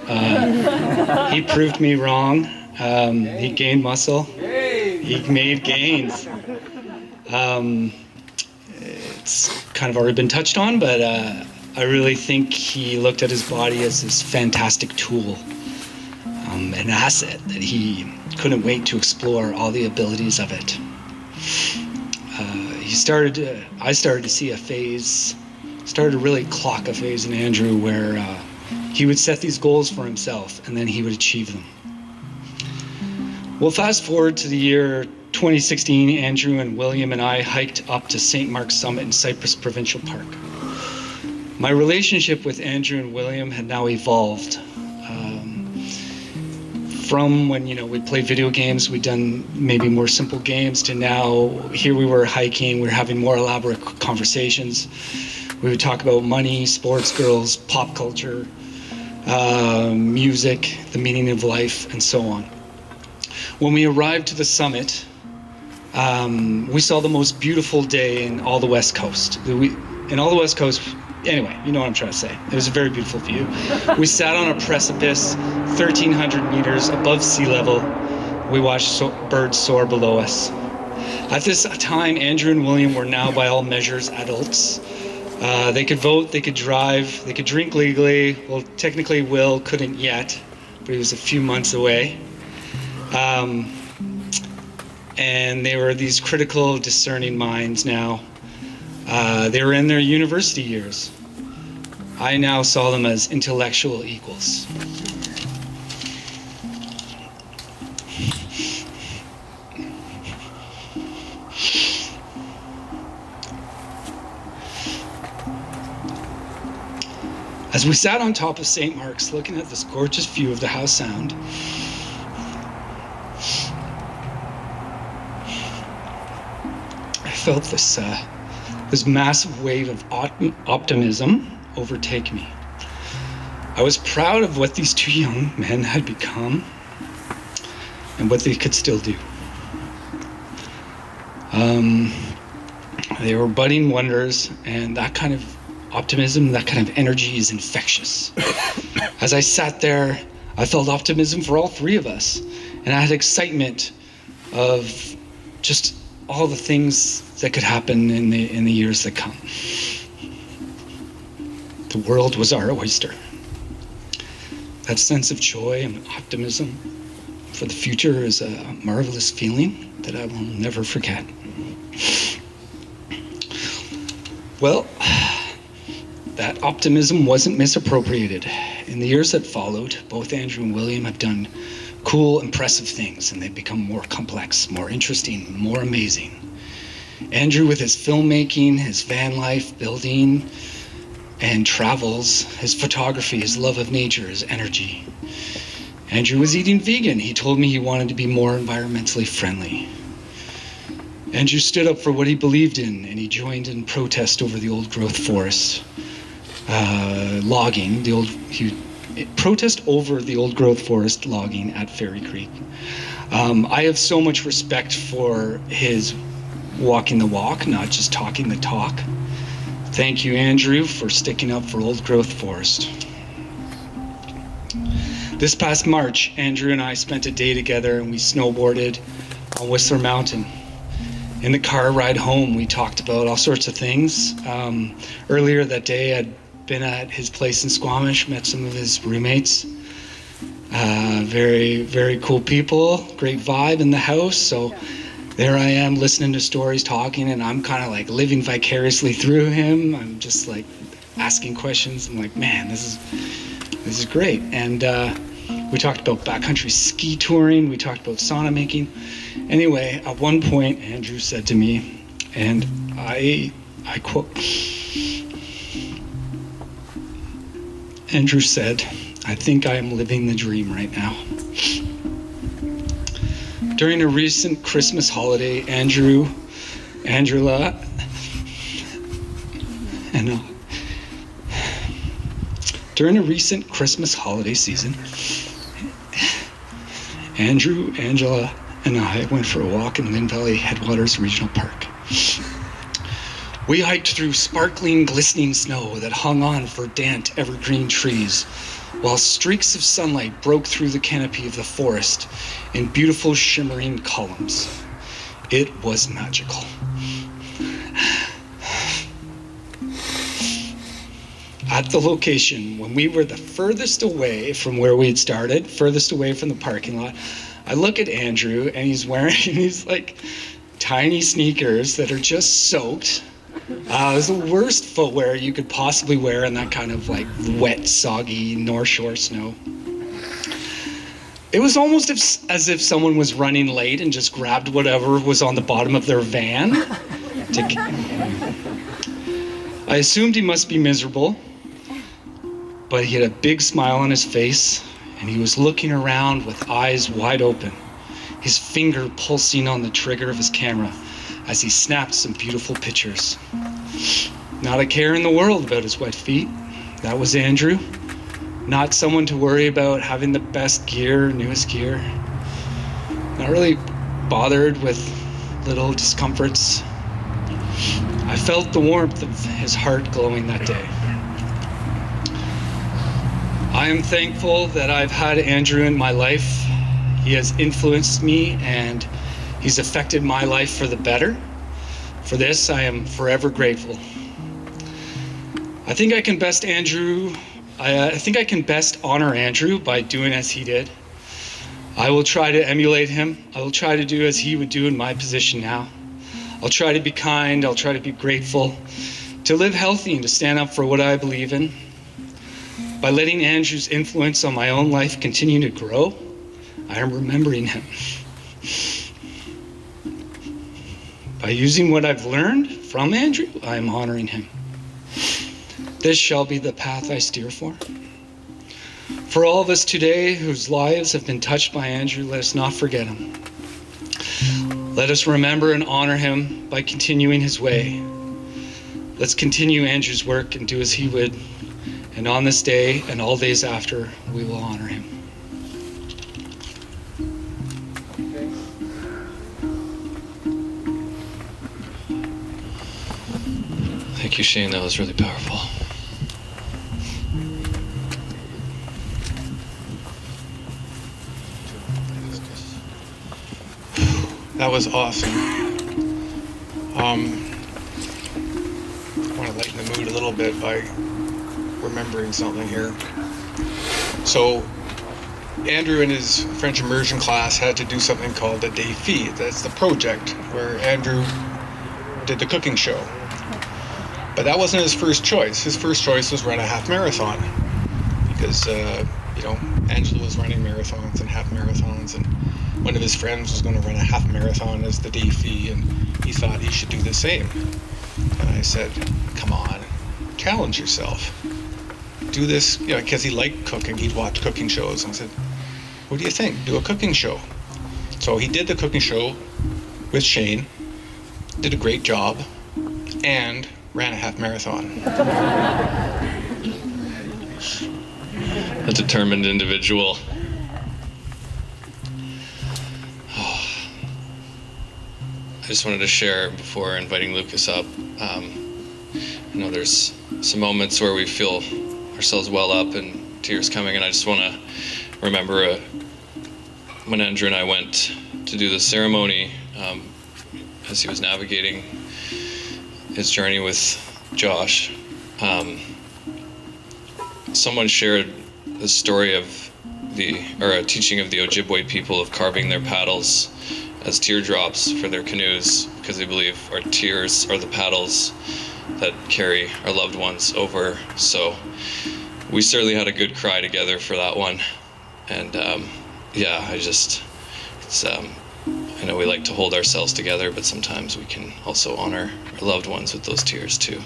He proved me wrong. He gained muscle. He made gains. It's kind of already been touched on, but I really think he looked at his body as this fantastic tool, an asset that he couldn't wait to explore all the abilities of it. I started to see a phase, started to really clock a phase in Andrew where he would set these goals for himself and then he would achieve them. Well, fast forward to the year 2016, Andrew and William and I hiked up to St. Mark's Summit in Cypress Provincial Park. My relationship with Andrew and William had now evolved. From when, we played video games, we'd done maybe more simple games, to now here we were hiking, we were having more elaborate conversations. We would talk about money, sports, girls, pop culture, music, the meaning of life, and so on. When we arrived to the summit, we saw the most beautiful day in all the West Coast. Anyway, you know what I'm trying to say. It was a very beautiful view. We sat on a precipice 1,300 meters above sea level. We watched birds soar below us. At this time, Andrew and William were now, by all measures, adults. They could vote, they could drive, they could drink legally. Well, technically Will couldn't yet, but he was a few months away. And they were these critical, discerning minds now. They were in their university years. I now saw them as intellectual equals. As we sat on top of St. Mark's looking at this gorgeous view of the Howe Sound, I felt this massive wave of optimism overtake me. I was proud of what these two young men had become and what they could still do. They were budding wonders, and that kind of optimism, that kind of energy is infectious. As I sat there, I felt optimism for all three of us, and I had excitement of just all the things that could happen in the years that come. The world was our oyster. That sense of joy and optimism for the future is a marvelous feeling that I will never forget. Well, that optimism wasn't misappropriated. In the years that followed, both Andrew and William have done cool, impressive things, and they've become more complex, more interesting, more amazing. Andrew with his filmmaking, his van life, building, and travels, his photography, his love of nature, his energy. Andrew was eating vegan. He told me he wanted to be more environmentally friendly. Andrew stood up for what he believed in, and he joined in protest over the old growth forest. Logging, protest over the old growth forest logging at Fairy Creek. I have so much respect for his walking the walk, not just talking the talk. Thank you, Andrew, for sticking up for old growth forest. This past March, Andrew and I spent a day together and we snowboarded on Whistler Mountain. In the car ride home, we talked about all sorts of things. Earlier that day, I'd been at his place in Squamish, met some of his roommates. Very, very cool people, great vibe in the house. So there I am listening to stories, talking, and I'm kind of like living vicariously through him. I'm just like asking questions. I'm like, man, this is great. And we talked about backcountry ski touring. We talked about sauna making. Anyway, at one point, Andrew said to me, and I quote, Andrew said, "I think I am living the dream right now." During a recent Christmas holiday, Angela, and during a recent Christmas holiday season, Andrew, Angela, and I went for a walk in Lynn Valley Headwaters Regional Park. We hiked through sparkling, glistening snow that hung on verdant, evergreen trees, while streaks of sunlight broke through the canopy of the forest in beautiful, shimmering columns. It was magical. At the location, when we were the furthest away from where we had started, furthest away from the parking lot, I look at Andrew and he's wearing these like tiny sneakers that are just soaked. It was the worst footwear you could possibly wear in that kind of like wet, soggy North Shore snow. It was almost as if someone was running late and just grabbed whatever was on the bottom of their van. I assumed he must be miserable, but he had a big smile on his face, and he was looking around with eyes wide open, his finger pulsing on the trigger of his camera as he snapped some beautiful pictures. Not a care in the world about his wet feet. That was Andrew. Not someone to worry about having the best gear, newest gear. Not really bothered with little discomforts. I felt the warmth of his heart glowing that day. I am thankful that I've had Andrew in my life. He has influenced me and he's affected my life for the better. For this, I am forever grateful. I think I can best honor Andrew by doing as he did. I will try to emulate him. I will try to do as he would do in my position now. I'll try to be kind. I'll try to be grateful, to live healthy and to stand up for what I believe in. By letting Andrew's influence on my own life continue to grow, I am remembering him. By using what I've learned from Andrew, I am honoring him. This shall be the path I steer for. For all of us today whose lives have been touched by Andrew, let us not forget him. Let us remember and honor him by continuing his way. Let's continue Andrew's work and do as he would. And on this day and all days after, we will honor him. Thank you, Shane. That was really powerful. That was awesome. I want to lighten the mood a little bit by remembering something here. So, Andrew in his French immersion class had to do something called a défi. That's the project where Andrew did the cooking show. But that wasn't his first choice. His first choice was run a half marathon because, Angela was running marathons and half marathons, and one of his friends was going to run a half marathon as the défi, and he thought he should do the same. And I said, come on, challenge yourself. Do this, because he liked cooking. He'd watch cooking shows, and I said, what do you think? Do a cooking show. So he did the cooking show with Shane, did a great job, and ran a half marathon. A determined individual. I just wanted to share before inviting Lucas up. There's some moments where we feel ourselves well up and tears coming, and I just want to remember when Andrew and I went to do the ceremony, as he was navigating his journey with Josh. Someone shared the story of a teaching of the Ojibwe people of carving their paddles as teardrops for their canoes, because they believe our tears are the paddles that carry our loved ones over. So we certainly had a good cry together for that one. And I know we like to hold ourselves together, but sometimes we can also honor our loved ones with those tears too.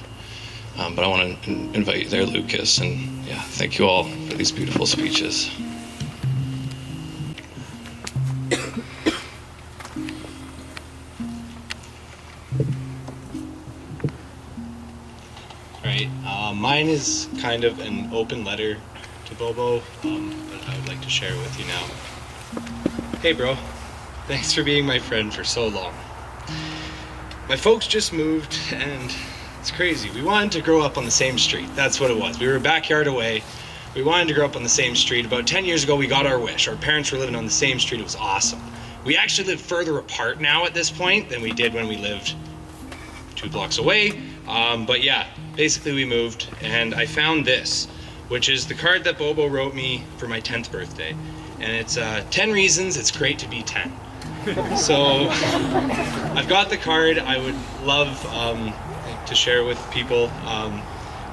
But I want to invite you there, Lucas, and thank you all for these beautiful speeches. Right. Mine is kind of an open letter to Bobo, but I would like to share it with you now. Hey, bro. Thanks for being my friend for so long. My folks just moved, and it's crazy. We wanted to grow up on the same street. That's what it was. We were a backyard away. We wanted to grow up on the same street. About 10 years ago, we got our wish. Our parents were living on the same street. It was awesome. We actually live further apart now at this point than we did when we lived 2 blocks away. Basically we moved, and I found this, which is the card that Bobo wrote me for my 10th birthday. And it's 10 reasons it's great to be 10. So I've got the card. I would love to share with people,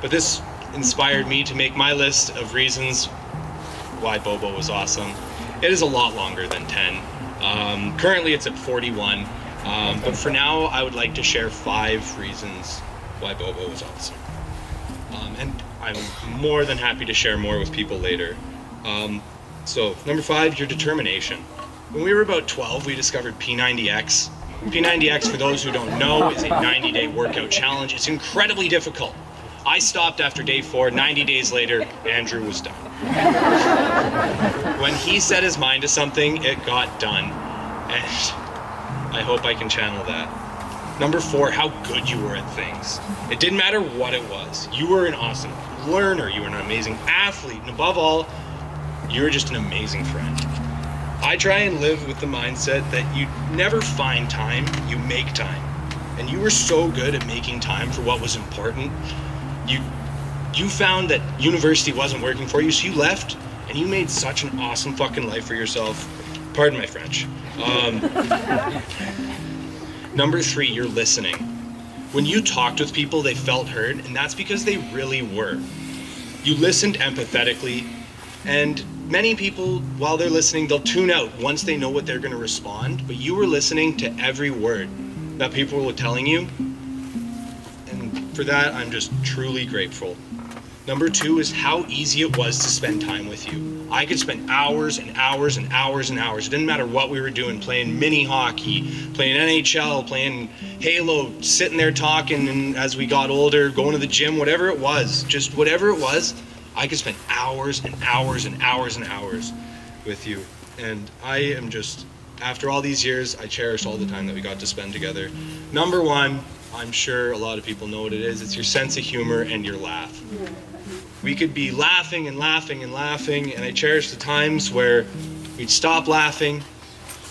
but this inspired me to make my list of reasons why Bobo was awesome. It is a lot longer than 10. Currently it's at 41. But for now, I would like to share 5 reasons why Bobo was awesome. And I'm more than happy to share more with people later. So, number 5, your determination. When we were about 12, we discovered P90X. P90X, for those who don't know, is a 90-day workout challenge. It's incredibly difficult. I stopped after day 4. 90 days later, Andrew was done. When he set his mind to something, it got done. And I hope I can channel that. Number 4, how good you were at things. It didn't matter what it was. You were an awesome learner. You were an amazing athlete. And above all, you were just an amazing friend. I try and live with the mindset that you never find time, you make time. And you were so good at making time for what was important. You found that university wasn't working for you, so you left, and you made such an awesome fucking life for yourself. Pardon my French. Number 3, you're listening. When you talked with people, they felt heard, and that's because they really were. You listened empathetically, and many people, while they're listening, they'll tune out once they know what they're going to respond, but you were listening to every word that people were telling you, and for that, I'm just truly grateful. Number 2 is how easy it was to spend time with you. I could spend hours and hours and hours and hours. It didn't matter what we were doing, playing mini hockey, playing NHL, playing Halo, sitting there talking, and as we got older, going to the gym, whatever it was, just whatever it was, I could spend hours and hours and hours and hours with you. And I am just, after all these years, I cherish all the time that we got to spend together. Number 1, I'm sure a lot of people know what it is. It's your sense of humor and your laugh. We could be laughing and laughing and laughing, and I cherish the times where we'd stop laughing,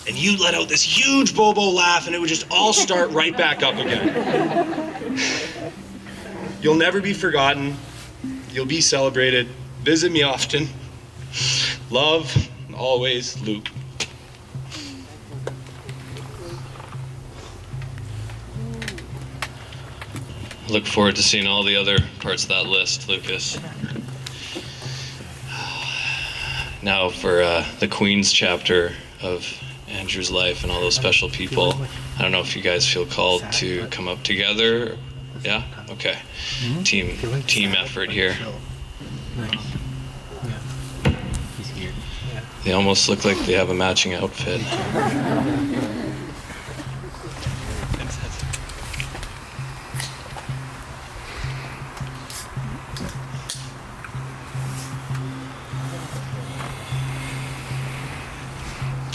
and you let out this huge Bobo laugh, and it would just all start right back up again. You'll never be forgotten. You'll be celebrated. Visit me often. Love, always, Luke. Look forward to seeing all the other parts of that list, Lucas. Now for the Queen's chapter of Andrew's life and all those special people. I don't know if you guys feel called to come up together. Yeah? Okay. Team effort here. They almost look like they have a matching outfit.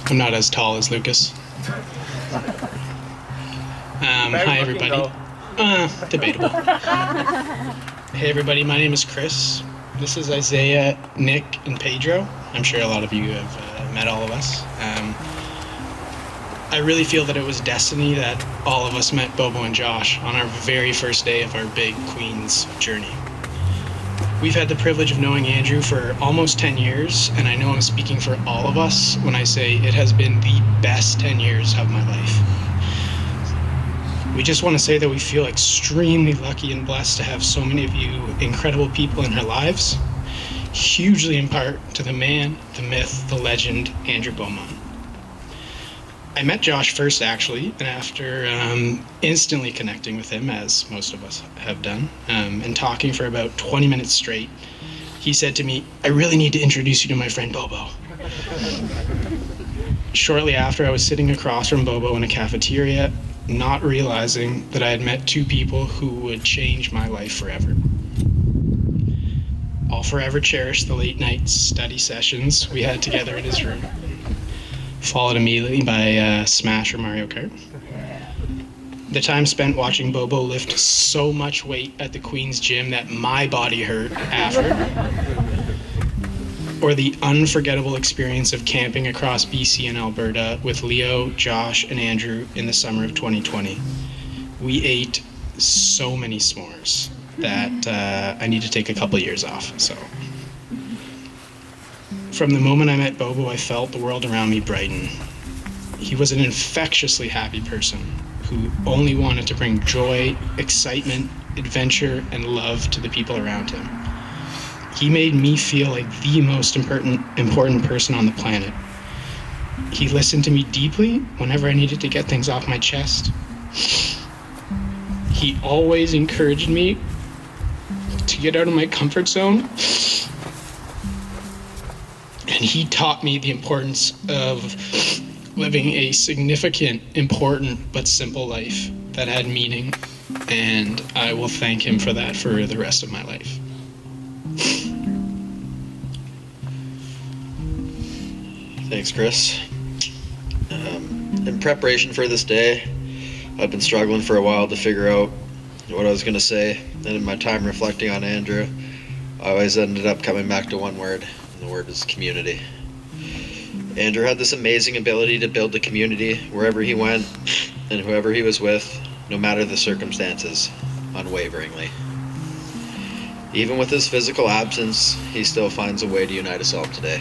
I'm not as tall as Lucas. Hi, everybody. Debatable. Hey, everybody. My name is Chris. This is Isaiah, Nick, and Pedro. I'm sure a lot of you have met all of us. I really feel that it was destiny that all of us met Bobo and Josh on our very first day of our big Queens journey. We've had the privilege of knowing Andrew for almost 10 years, and I know I'm speaking for all of us when I say it has been the best 10 years of my life. We just want to say that we feel extremely lucky and blessed to have so many of you incredible people in our lives, hugely in part to the man, the myth, the legend, Andrew Beaumont. I met Josh first, actually, and after instantly connecting with him, as most of us have done, and talking for about 20 minutes straight, he said to me, "I really need to introduce you to my friend Bobo." Shortly after, I was sitting across from Bobo in a cafeteria, not realizing that I had met 2 people who would change my life forever. I'll forever cherish the late night study sessions we had together in his room, followed immediately by Smash or Mario Kart. The time spent watching Bobo lift so much weight at the Queen's gym that my body hurt after. Or the unforgettable experience of camping across BC and Alberta with Leo, Josh, and Andrew in the summer of 2020. We ate so many s'mores that I need to take a couple years off, so. From the moment I met Bobo, I felt the world around me brighten. He was an infectiously happy person who only wanted to bring joy, excitement, adventure, and love to the people around him. He made me feel like the most important person on the planet. He listened to me deeply whenever I needed to get things off my chest. He always encouraged me to get out of my comfort zone. And he taught me the importance of living a significant, important, but simple life that had meaning. And I will thank him for that for the rest of my life. Thanks, Chris. In preparation for this day, I've been struggling for a while to figure out what I was going to say, and in my time reflecting on Andrew, I always ended up coming back to one word, and the word is community. Andrew had this amazing ability to build a community wherever he went and whoever he was with, no matter the circumstances, unwaveringly. Even with his physical absence, he still finds a way to unite us all today.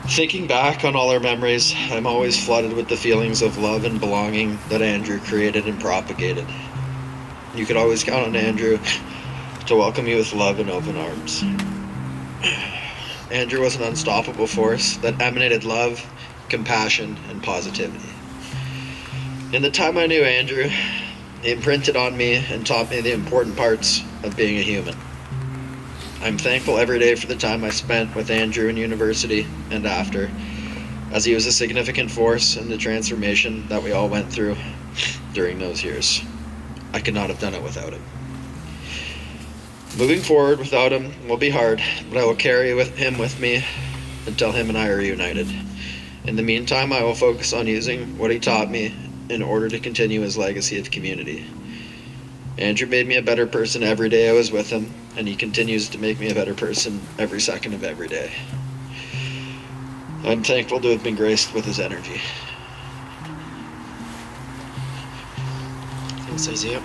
Thinking back on all our memories, I'm always flooded with the feelings of love and belonging that Andrew created and propagated. You could always count on Andrew to welcome you with love and open arms. Andrew was an unstoppable force that emanated love, compassion, and positivity. In the time I knew Andrew, he imprinted on me and taught me the important parts of being a human. I'm thankful every day for the time I spent with Andrew in university and after, as he was a significant force in the transformation that we all went through during those years. I could not have done it without him. Moving forward without him will be hard, but I will carry him with me until him and I are reunited. In the meantime, I will focus on using what he taught me in order to continue his legacy of community. Andrew made me a better person every day I was with him, and he continues to make me a better person every second of every day. I'm thankful to have been graced with his energy. Thanks, Isaiah.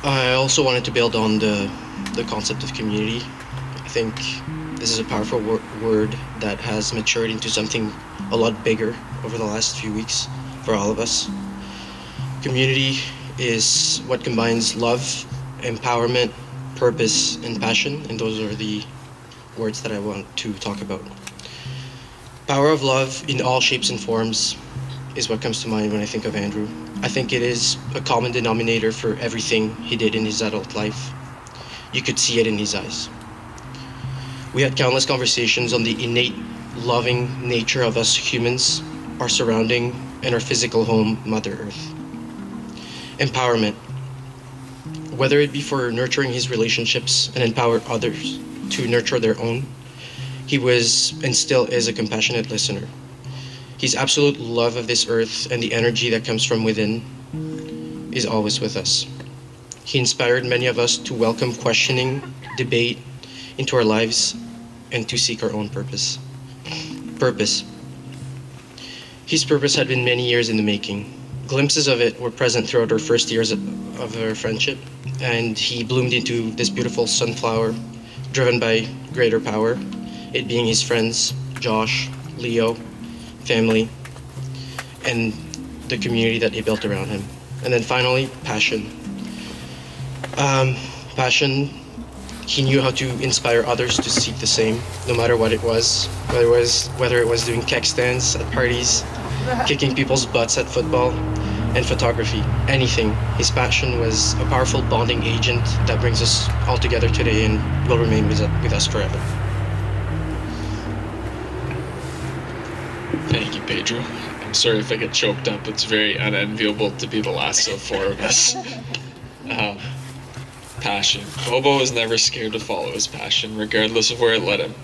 I also wanted to build on the concept of community. I think this is a powerful word that has matured into something a lot bigger over the last few weeks for all of us. Community is what combines love, empowerment, purpose, and passion, and those are the words that I want to talk about. Power of love in all shapes and forms is what comes to mind when I think of Andrew. I think it is a common denominator for everything he did in his adult life. You could see it in his eyes. We had countless conversations on the innate, loving nature of us humans, our surrounding, and our physical home, Mother Earth. Empowerment. Whether it be for nurturing his relationships and empower others to nurture their own, he was and still is a compassionate listener. His absolute love of this earth and the energy that comes from within is always with us. He inspired many of us to welcome questioning, debate into our lives, and to seek our own purpose. Purpose. His purpose had been many years in the making. Glimpses of it were present throughout our first years of our friendship, and he bloomed into this beautiful sunflower driven by greater power, it being his friends, Josh, Leo, family, and the community that he built around him. And then finally, passion. Passion, he knew how to inspire others to seek the same, no matter what it was, whether it was doing keg stands at parties, kicking people's butts at football, and photography, anything. His passion was a powerful bonding agent that brings us all together today and will remain with us forever. Thank you, Pedro. I'm sorry if I get choked up. It's very unenviable to be the last of four of us. Passion. Bobo was never scared to follow his passion, regardless of where it led him.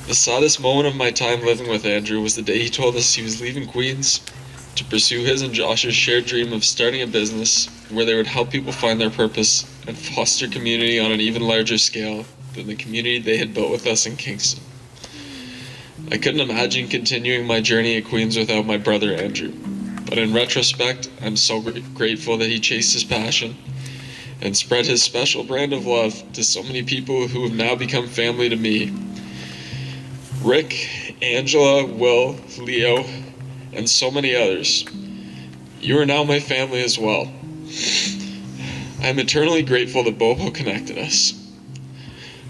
The saddest moment of my time living with Andrew was the day he told us he was leaving Queens to pursue his and Josh's shared dream of starting a business where they would help people find their purpose and foster community on an even larger scale than the community they had built with us in Kingston. I couldn't imagine continuing my journey at Queens without my brother Andrew, but in retrospect, I'm so grateful that he chased his passion and spread his special brand of love to so many people who have now become family to me. Rick, Angela, Will, Leo, and so many others. You are now my family as well. I am eternally grateful that Bobo connected us.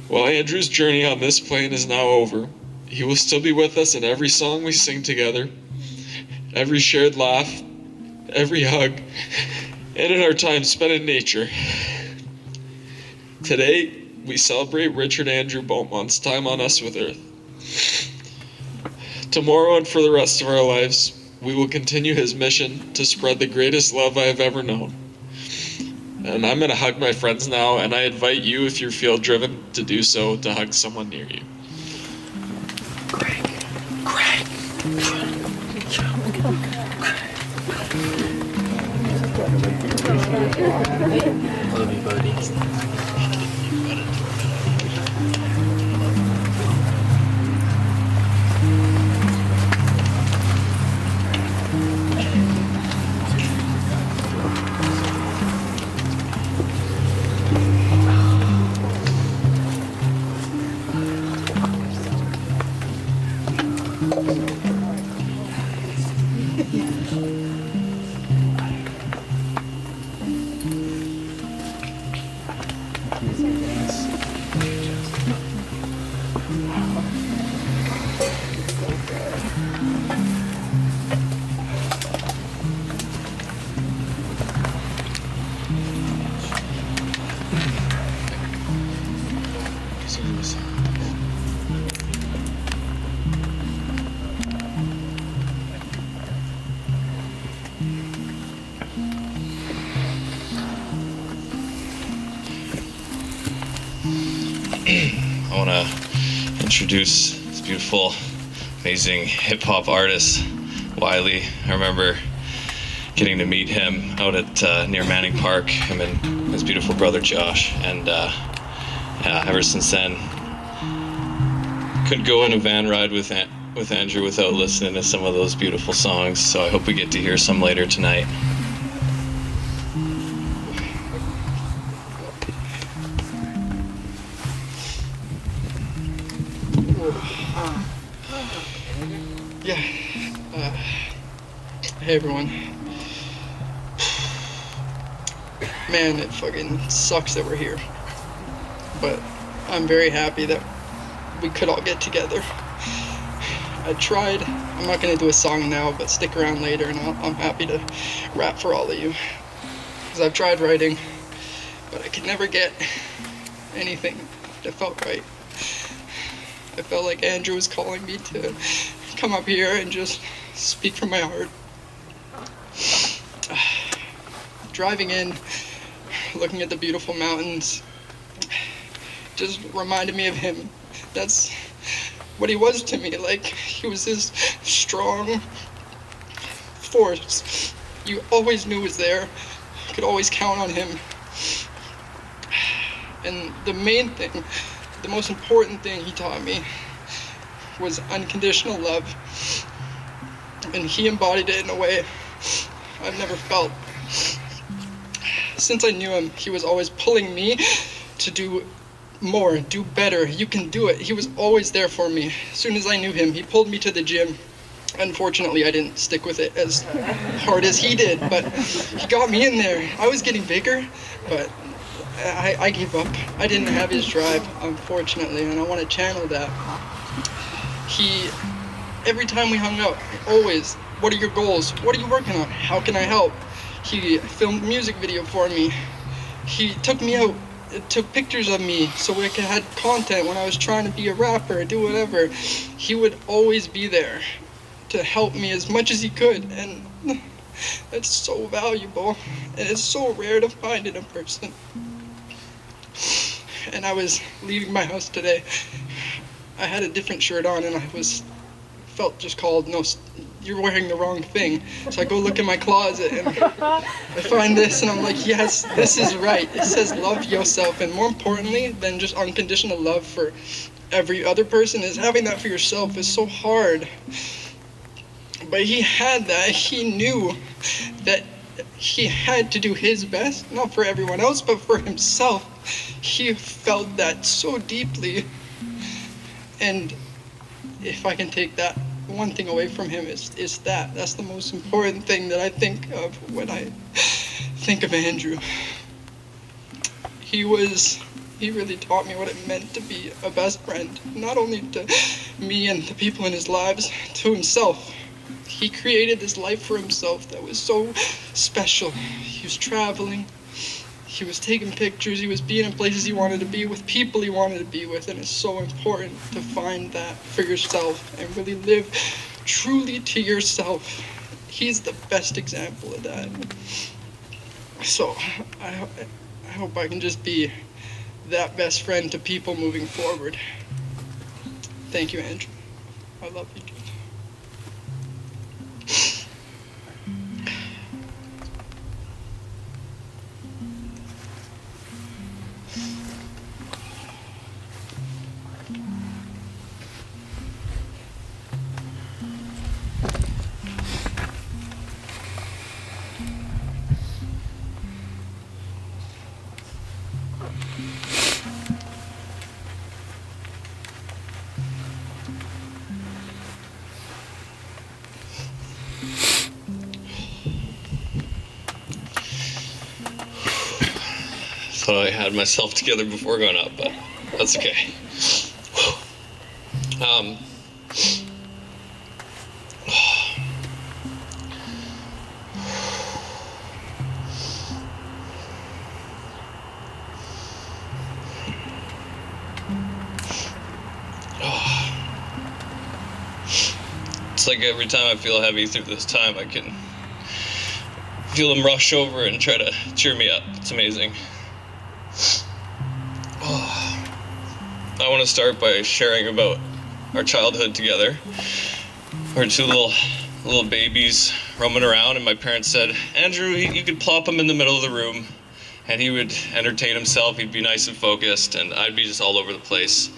While Andrew's journey on this plane is now over, He will still be with us in every song we sing together, every shared laugh, every hug, and in our time spent in nature. Today, we celebrate Richard Andrew Beaumont's time on us with Earth. Tomorrow and for the rest of our lives, we will continue his mission to spread the greatest love I have ever known. And I'm going to hug my friends now, and I invite you, if you feel driven to do so, to hug someone near you. Love you, buddy. I want to introduce this beautiful, amazing hip-hop artist, Wiley. I remember getting to meet him out at near Manning Park, him and his beautiful brother Josh, and yeah, ever since then, couldn't go on a van ride with Andrew without listening to some of those beautiful songs, so I hope we get to hear some later tonight. Yeah. Hey everyone. Man, it fucking sucks that we're here. But I'm very happy that we could all get together. I tried. I'm not gonna do a song now, but stick around later and I'm happy to rap for all of you. Because I've tried writing, but I could never get anything that felt right. I felt like Andrew was calling me to come up here and just speak from my heart. Driving in, looking at the beautiful mountains, just reminded me of him. That's what he was to me. Like, he was this strong force you always knew was there. You could always count on him. And the main thing, the most important thing he taught me was unconditional love. And he embodied it in a way I've never felt. Since I knew him, he was always pulling me to do more, do better. You can do it. He was always there for me. As soon as I knew him, he pulled me to the gym. Unfortunately, I didn't stick with it as hard as he did, but he got me in there. I was getting bigger, but I gave up. I didn't have his drive, unfortunately, and I want to channel that. Every time we hung out, always, what are your goals? What are you working on? How can I help? He filmed a music video for me. He took me out, took pictures of me so I could have content when I was trying to be a rapper, do whatever. He would always be there to help me as much as he could, and that's so valuable, and it's so rare to find in a person. And I was leaving my house today. I had a different shirt on and I felt just called, no, you're wearing the wrong thing. So I go look in my closet and I find this and I'm like, yes, this is right. It says love yourself, and more importantly than just unconditional love for every other person is having that for yourself is so hard. But he had that. He knew that he had to do his best, not for everyone else, but for himself. He felt that so deeply. And if I can take that one thing away from him, is that. That's the most important thing that I think of when I think of Andrew. He was He really taught me what it meant to be a best friend, not only to me and the people in his lives, to himself. He created this life for himself that was so special. He was traveling, he was taking pictures, he was being in places he wanted to be with, people he wanted to be with, and it's so important to find that for yourself and really live truly to yourself. He's the best example of that. So I hope I can just be that best friend to people moving forward. Thank you, Andrew. I love you. Thought I had myself together before going up, but that's okay. It's like every time I feel heavy through this time, I can feel them rush over and try to cheer me up. It's amazing. I want to start by sharing about our childhood together. We were two little babies roaming around, and my parents said, Andrew, you could plop him in the middle of the room and he would entertain himself. He'd be nice and focused, and I'd be just all over the place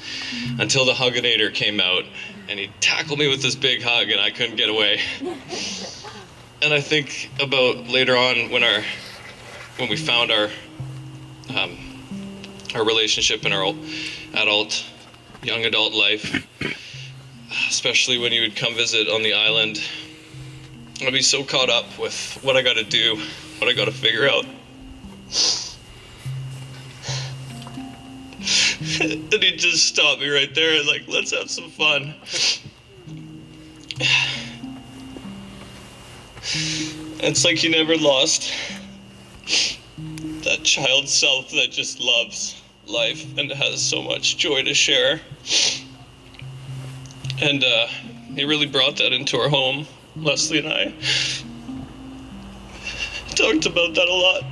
until the Hugginator came out, and he tackled me with this big hug, and I couldn't get away. And I think about later on when we found our relationship in our young adult life, especially when you would come visit on the island. I'd be so caught up with what I got to do, what I got to figure out. And he'd just stop me right there and like, let's have some fun. It's like he never lost that child self that just loves life and has so much joy to share. And he really brought that into our home. Leslie and I talked about that a lot.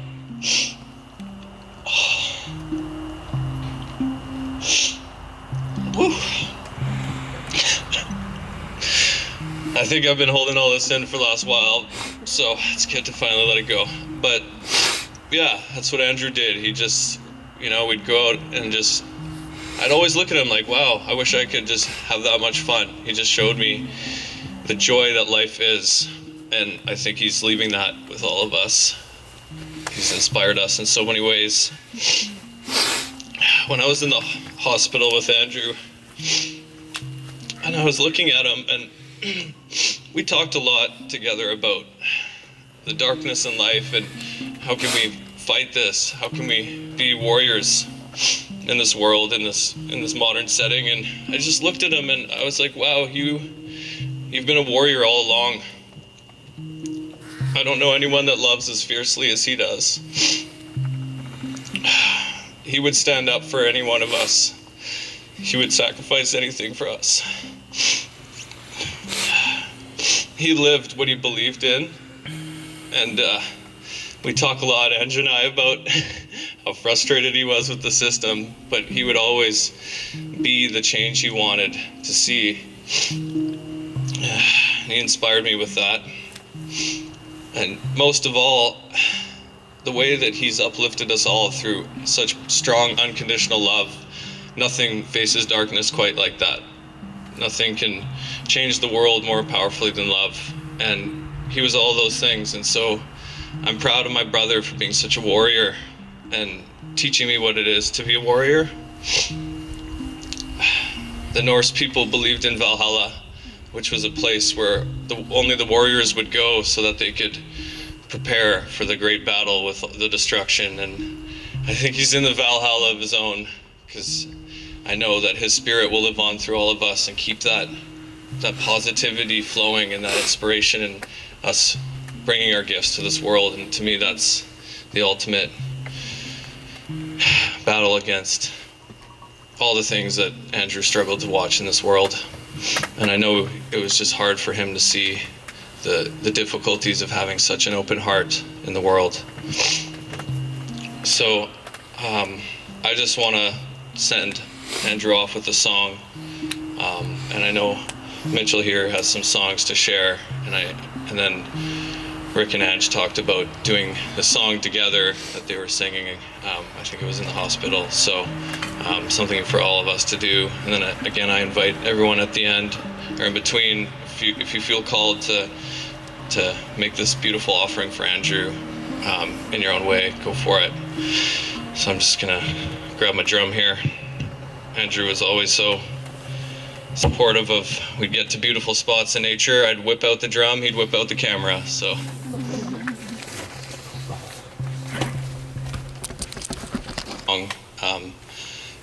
I think I've been holding all this in for the last while, so it's good to finally let it go. But yeah, that's what Andrew did. He just, we'd go out and I'd always look at him like, wow, I wish I could just have that much fun. He just showed me the joy that life is, and I think he's leaving that with all of us. He's inspired us in so many ways. When I was in the hospital with Andrew, and I was looking at him, and we talked a lot together about the darkness in life and how can we fight this? How can we be warriors in this world, in this modern setting? And I just looked at him and I was like, wow, you've been a warrior all along. I don't know anyone that loves as fiercely as he does. He would stand up for any one of us. He would sacrifice anything for us. He lived what he believed in, and we talk a lot, Andrew and I, about how frustrated he was with the system, but he would always be the change he wanted to see. He inspired me with that. And most of all, the way that he's uplifted us all through such strong, unconditional love. Nothing faces darkness quite like that. Nothing can change the world more powerfully than love. And he was all those things. And so I'm proud of my brother for being such a warrior and teaching me what it is to be a warrior. The Norse people believed in Valhalla, which was a place where only the warriors would go so that they could prepare for the great battle with the destruction. And I think he's in the Valhalla of his own. because I know that his spirit will live on through all of us and keep that positivity flowing and that inspiration and us bringing our gifts to this world. And to me, that's the ultimate battle against all the things that Andrew struggled to watch in this world. And I know it was just hard for him to see the difficulties of having such an open heart in the world. So I just want to send Andrew off with a song, and I know Mitchell here has some songs to share, and then Rick and Ange talked about doing the song together that they were singing. I think it was in the hospital, so something for all of us to do. And then again, I invite everyone at the end or in between, if you feel called to make this beautiful offering for Andrew in your own way, go for it. So I'm just gonna grab my drum here. Andrew was always so supportive of, we'd get to beautiful spots in nature, I'd whip out the drum, he'd whip out the camera, so.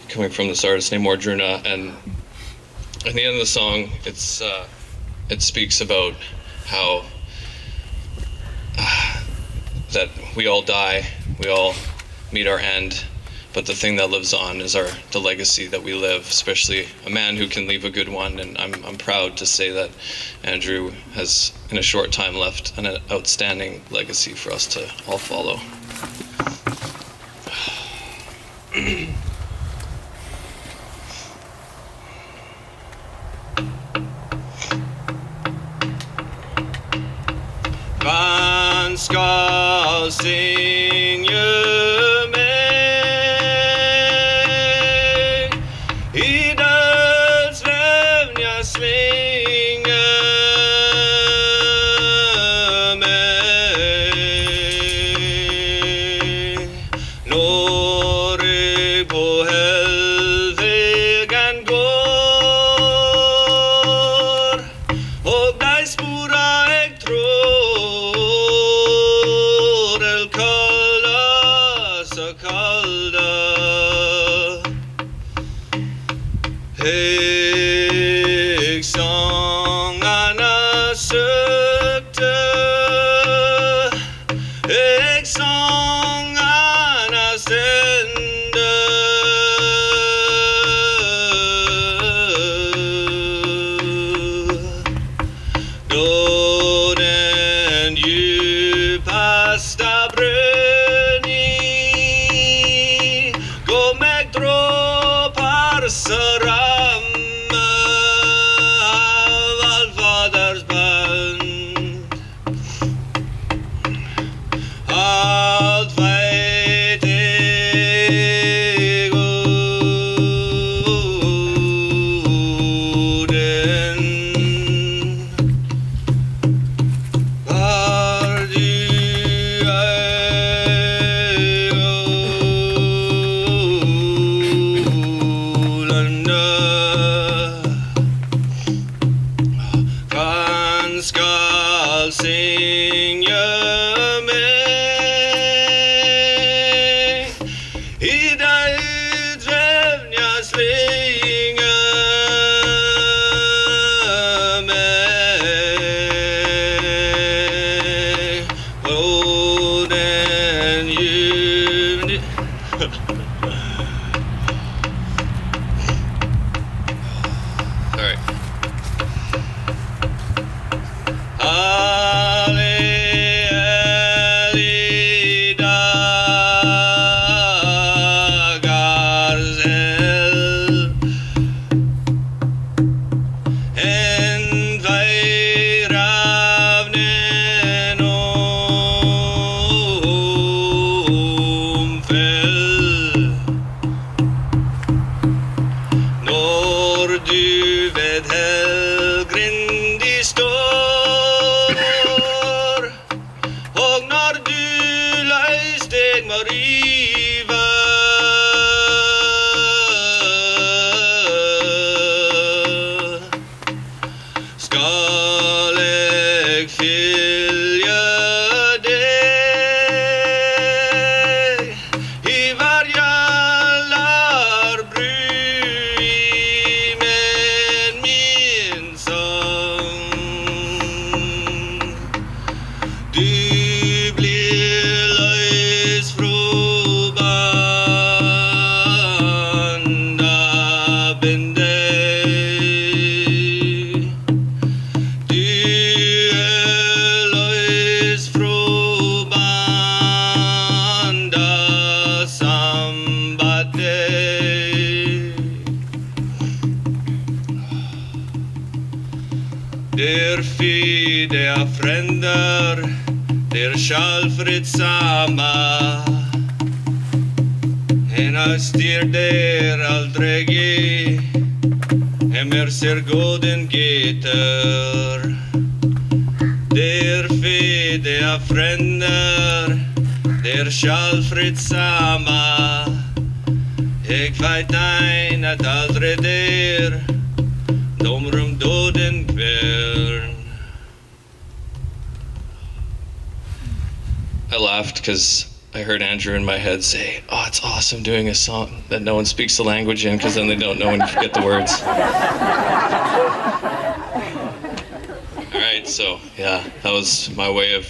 Coming from this artist named Mordruna, and at the end of the song, it speaks about how that we all die, we all meet our end, but the thing that lives on is the legacy that we live, especially a man who can leave a good one. And I'm proud to say that Andrew has, in a short time, left an outstanding legacy for us to all follow. Van skal synge meg, i dødsrevn jeg svinger meg. Når jeg på helvegen går, og de spora jeg tror, el kalda så kalda. Jeg sangene søkte, jeg sangene sendte. Da den djupeste brønn i gå meg dråper så ramme av allfaders bønn. Alt vet jeg Oden. Var du han skal synge meg, i de drevn jeg slinger meg, og den juni. Sorry. a fränder, der skall samma. En astir der aldrig ge, mer ser goden geter. Der fede a fränder, der skall samma. Ik vet ein at aldrig der, domrum doden kvern. I laughed because I heard Andrew in my head say, "Oh, it's awesome doing a song that no one speaks the language in, because then they don't know when you forget the words." All right, so yeah, that was my way of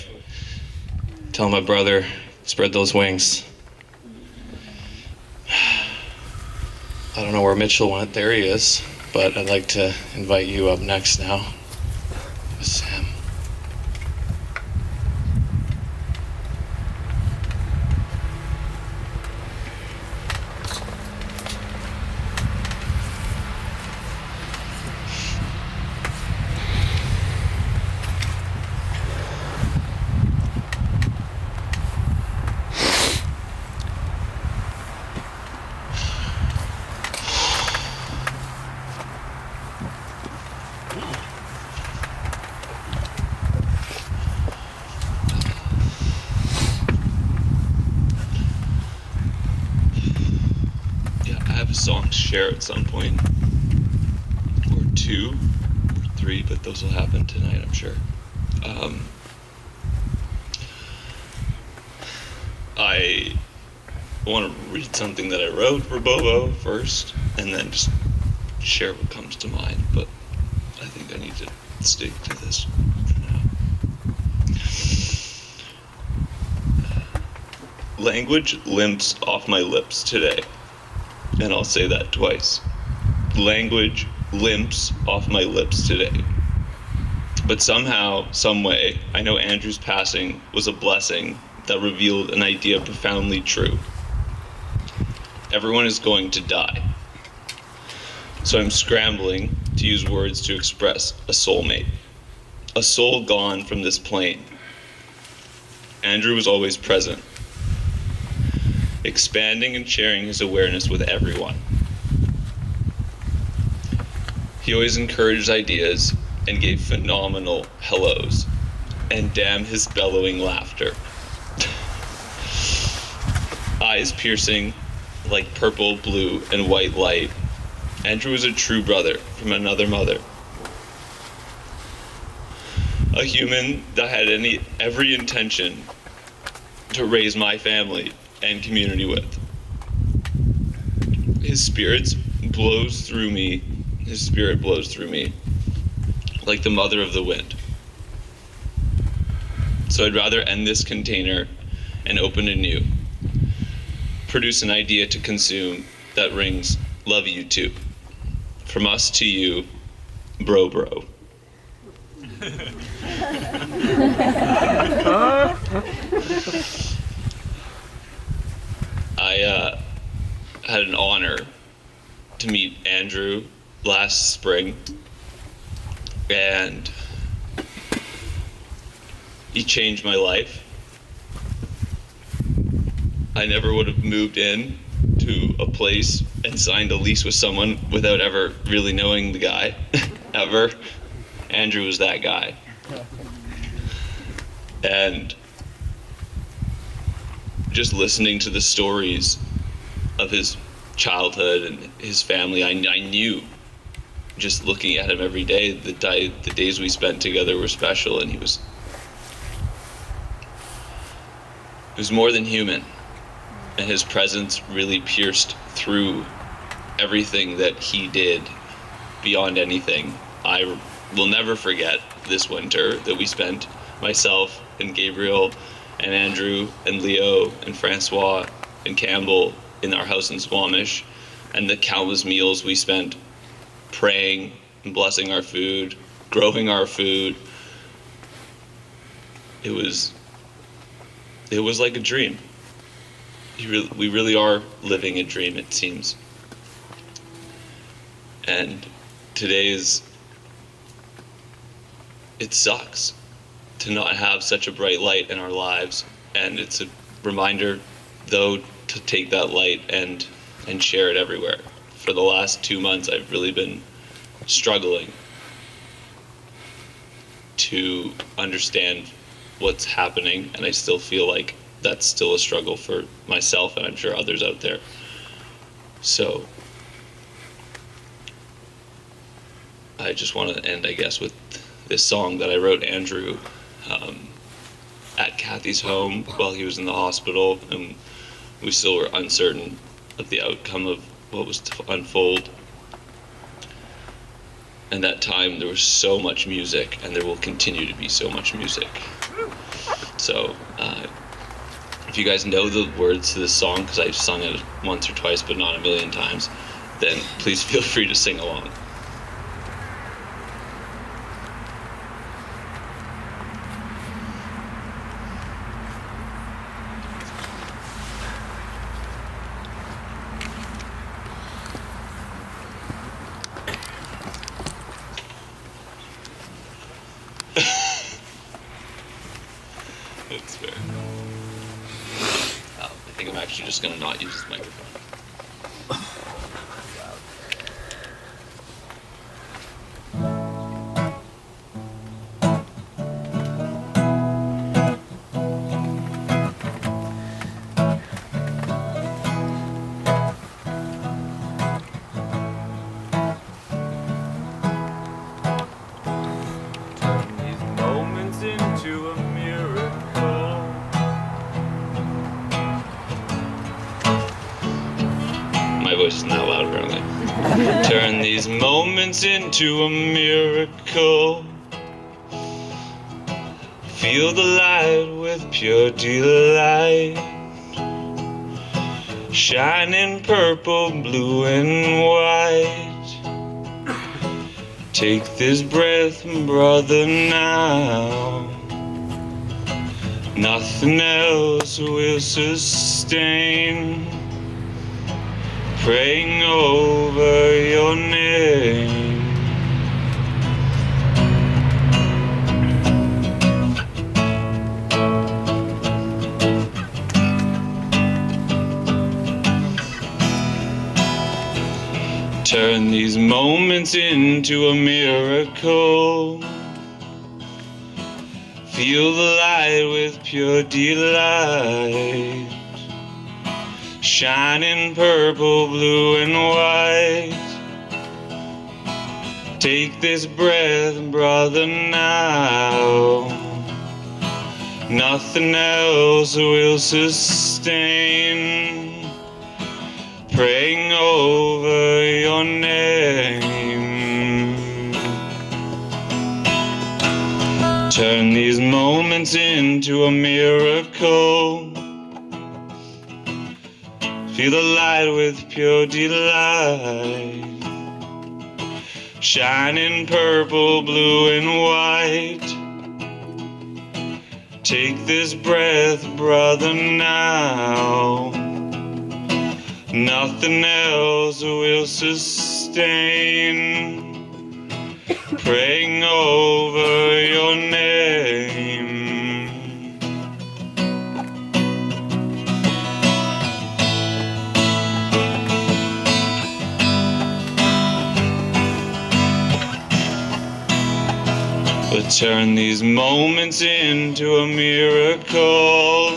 telling my brother, spread those wings. I don't know where Mitchell went. There he is. But I'd like to invite you up next now, Sam. Song to share at some point, or 2 or 3, but those will happen tonight, I'm sure. I want to read something that I wrote for Bobo first, and then just share what comes to mind, but I think I need to stick to this for now. Language limps off my lips today. And I'll say that twice. Language limps off my lips today. But somehow, some way, I know Andrew's passing was a blessing that revealed an idea profoundly true. Everyone is going to die. So I'm scrambling to use words to express a soulmate. A soul gone from this plane. Andrew was always present, expanding and sharing his awareness with everyone. He always encouraged ideas and gave phenomenal hellos, and damn his bellowing laughter. Eyes piercing like purple, blue, and white light. Andrew was a true brother from another mother. A human that had every intention to raise my family and community with. His spirit blows through me like the mother of the wind. So I'd rather end this container and open a new. Produce an idea to consume that rings love you too. From us to you, bro. I had an honor to meet Andrew last spring, and he changed my life. I never would have moved in to a place and signed a lease with someone without ever really knowing the guy, ever. Andrew was that guy. And just listening to the stories of his childhood and his family, I knew, just looking at him every day, the days we spent together were special, and he was more than human, and his presence really pierced through everything that he did beyond anything. I will never forget this winter that we spent, myself and Gabriel and Andrew and Leo and Francois and Campbell, in our house in Squamish, and the countless meals we spent praying and blessing our food, growing our food. It was like a dream. We really are living a dream, it seems. And it sucks. to not have such a bright light in our lives, and it's a reminder, though, to take that light and share it everywhere. For the last 2 months, I've really been struggling to understand what's happening, and I still feel like that's still a struggle for myself, and I'm sure others out there. So I just want to end, I guess, with this song that I wrote Andrew at Kathy's home while he was in the hospital, and we still were uncertain of the outcome of what was to unfold. And that time there was so much music, and there will continue to be so much music. So if you guys know the words to this song, because I've sung it once or twice but not a million times, then please feel free to sing along. That's fair. I think I'm actually just going to not use this microphone. Turn these moments into a miracle. My voice is not loud, apparently. Turn these moments into a miracle. Feel the light with pure delight. Shining purple, blue, and white. Take this breath, brother, now. Nothing else will sustain. Praying over your name. Turn these moments into a miracle. Feel the light with pure delight. Shining purple, blue, and white. Take this breath, brother, now. Nothing else will sustain. Praying over your name. Turn these moments into a miracle. Feel the light with pure delight. Shining purple, blue, and white. Take this breath, brother, now. Nothing else will sustain. Praying over your name. But turn these moments into a miracle.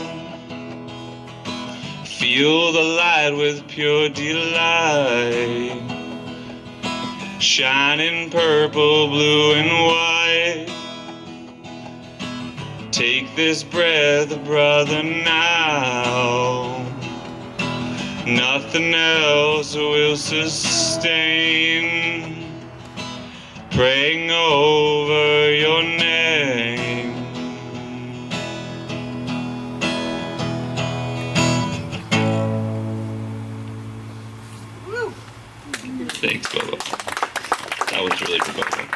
Feel the light with pure delight. Shining purple, blue, and white. Take this breath, brother, now. Nothing else will sustain. Praying over your name. Thanks, Bobo. That was really provoking.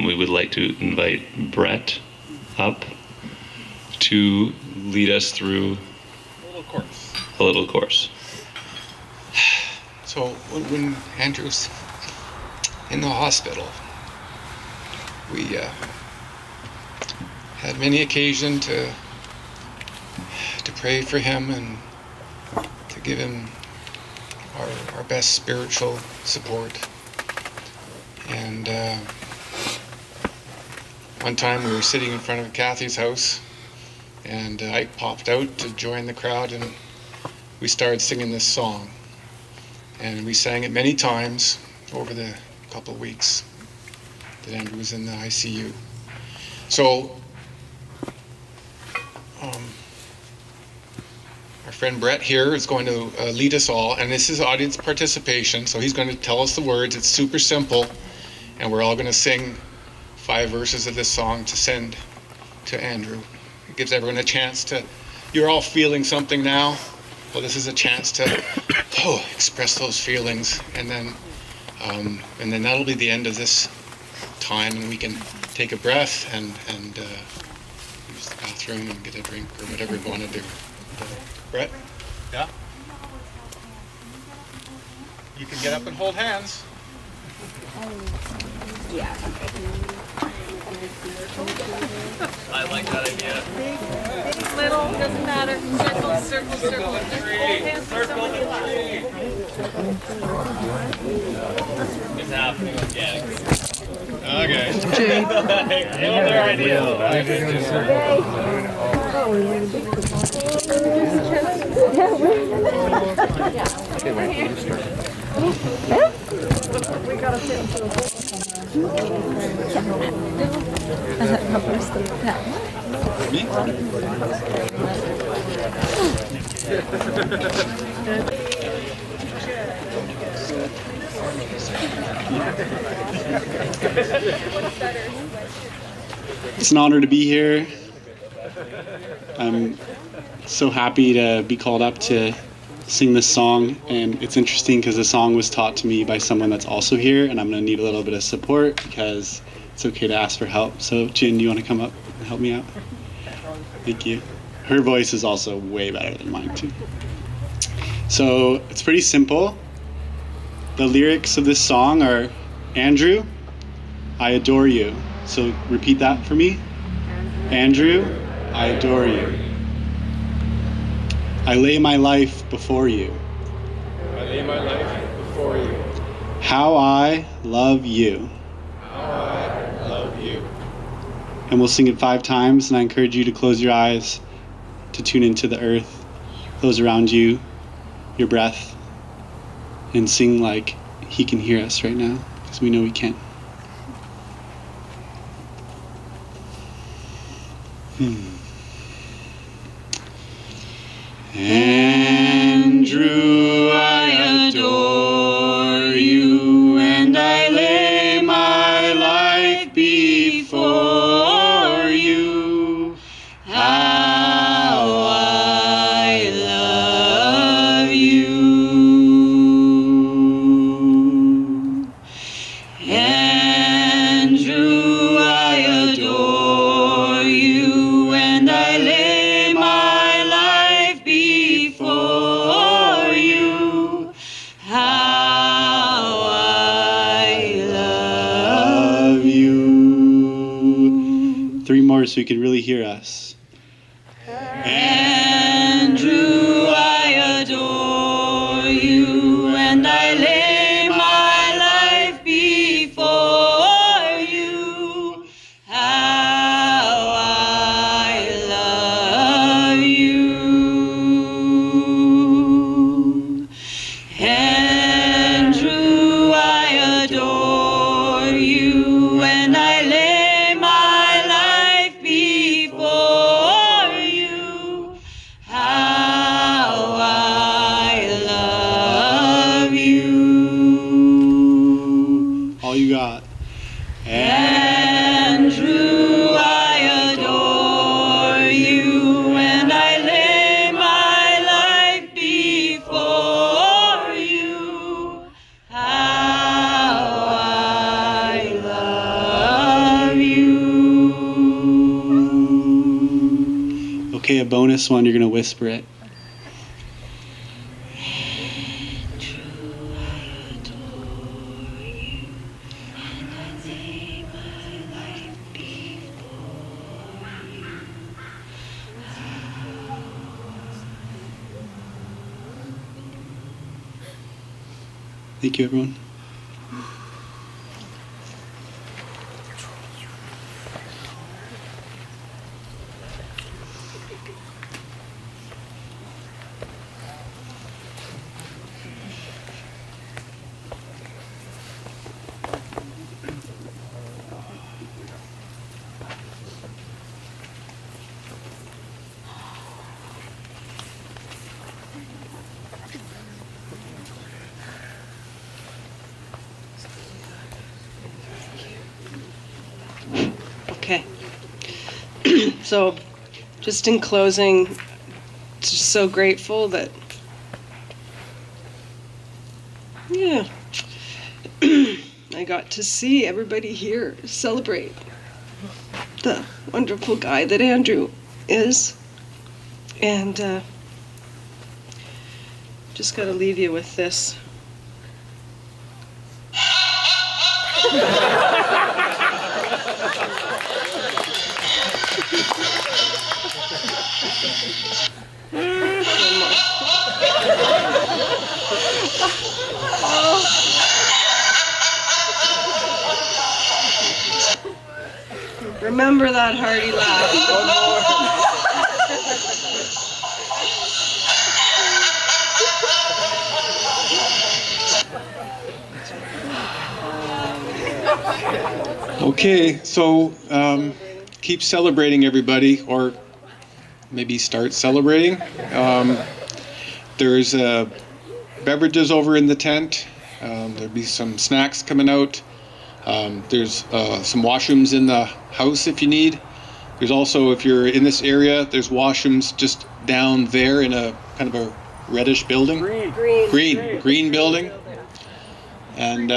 We would like to invite Brett up to lead us through A little course. a little course. So when Andrew's in the hospital, we had many occasion to pray for him and to give him our best spiritual support. And one time we were sitting in front of Kathy's house, and Ike popped out to join the crowd, and we started singing this song. And we sang it many times over the couple of weeks that Andrew was in the ICU. So our friend Brett here is going to lead us all, and this is audience participation, so he's going to tell us the words. It's super simple, and we're all going to sing 5 verses of this song to send to Andrew. It gives everyone a chance to, you're all feeling something now, well, this is a chance to express those feelings, and then that'll be the end of this time, and we can take a breath and use the bathroom and get a drink or whatever we want to do. Brett? Yeah? You can get up and hold hands. Yeah. I like that idea. Big, little, doesn't matter. Circle, circle, circle. Just hold hands with somebody you love. It's happening again. Okay. Their idea. Okay, wait, you start. We gotta fit into a Me? It's an honor to be here. I'm so happy to be called up to sing this song, and it's interesting because the song was taught to me by someone that's also here, and I'm going to need a little bit of support because it's okay to ask for help. So Jen, do you want to come up and help me out? Thank you. Her voice is also way better than mine too. So it's pretty simple. The lyrics of this song are, Andrew, I adore you. So repeat that for me. Andrew, I adore you. I lay my life before you. I lay my life before you. How I love you. How I love you. And we'll sing it 5 times, and I encourage you to close your eyes to tune into the earth, those around you, your breath, and sing like he can hear us right now, because we know he can. Andrew, I adore you, and I lay my life before you. How I love you. Andrew, I adore you, and I lay my life before you. How I love you. 3 more so you can really hear us. Andrew, I adore you, and I lay my life before you. How I love you. Andrew, I adore you, and I lay my life before you. How I love you. All you got. Andrew, I adore you, and I lay my life before you. How I love you. Okay, a bonus one, you're going to whisper it. Andrew, Thank you, everyone. Okay. So, just in closing, just so grateful that, yeah, I got to see everybody here celebrate the wonderful guy that Andrew is. And just got to leave you with this. Remember that hearty laugh. Okay, so keep celebrating, everybody, or maybe start celebrating. There's beverages over in the tent. There'll be some snacks coming out. There's some washrooms in the house if you need. There's also, if you're in this area, there's washrooms just down there in a kind of a reddish building. Green building. And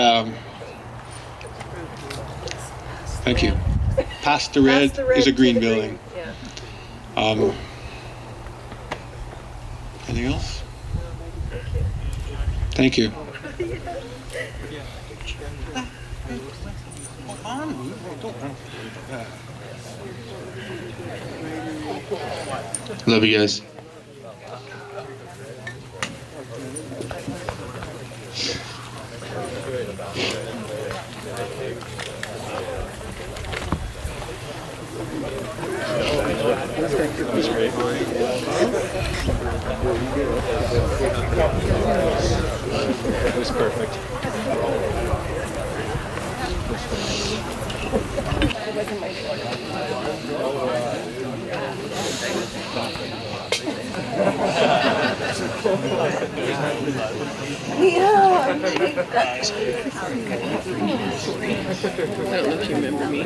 thank you. Past the red is a green building. Anything else? Thank you. Love you guys. That's great. It was perfect. Yeah. I don't know if you remember me.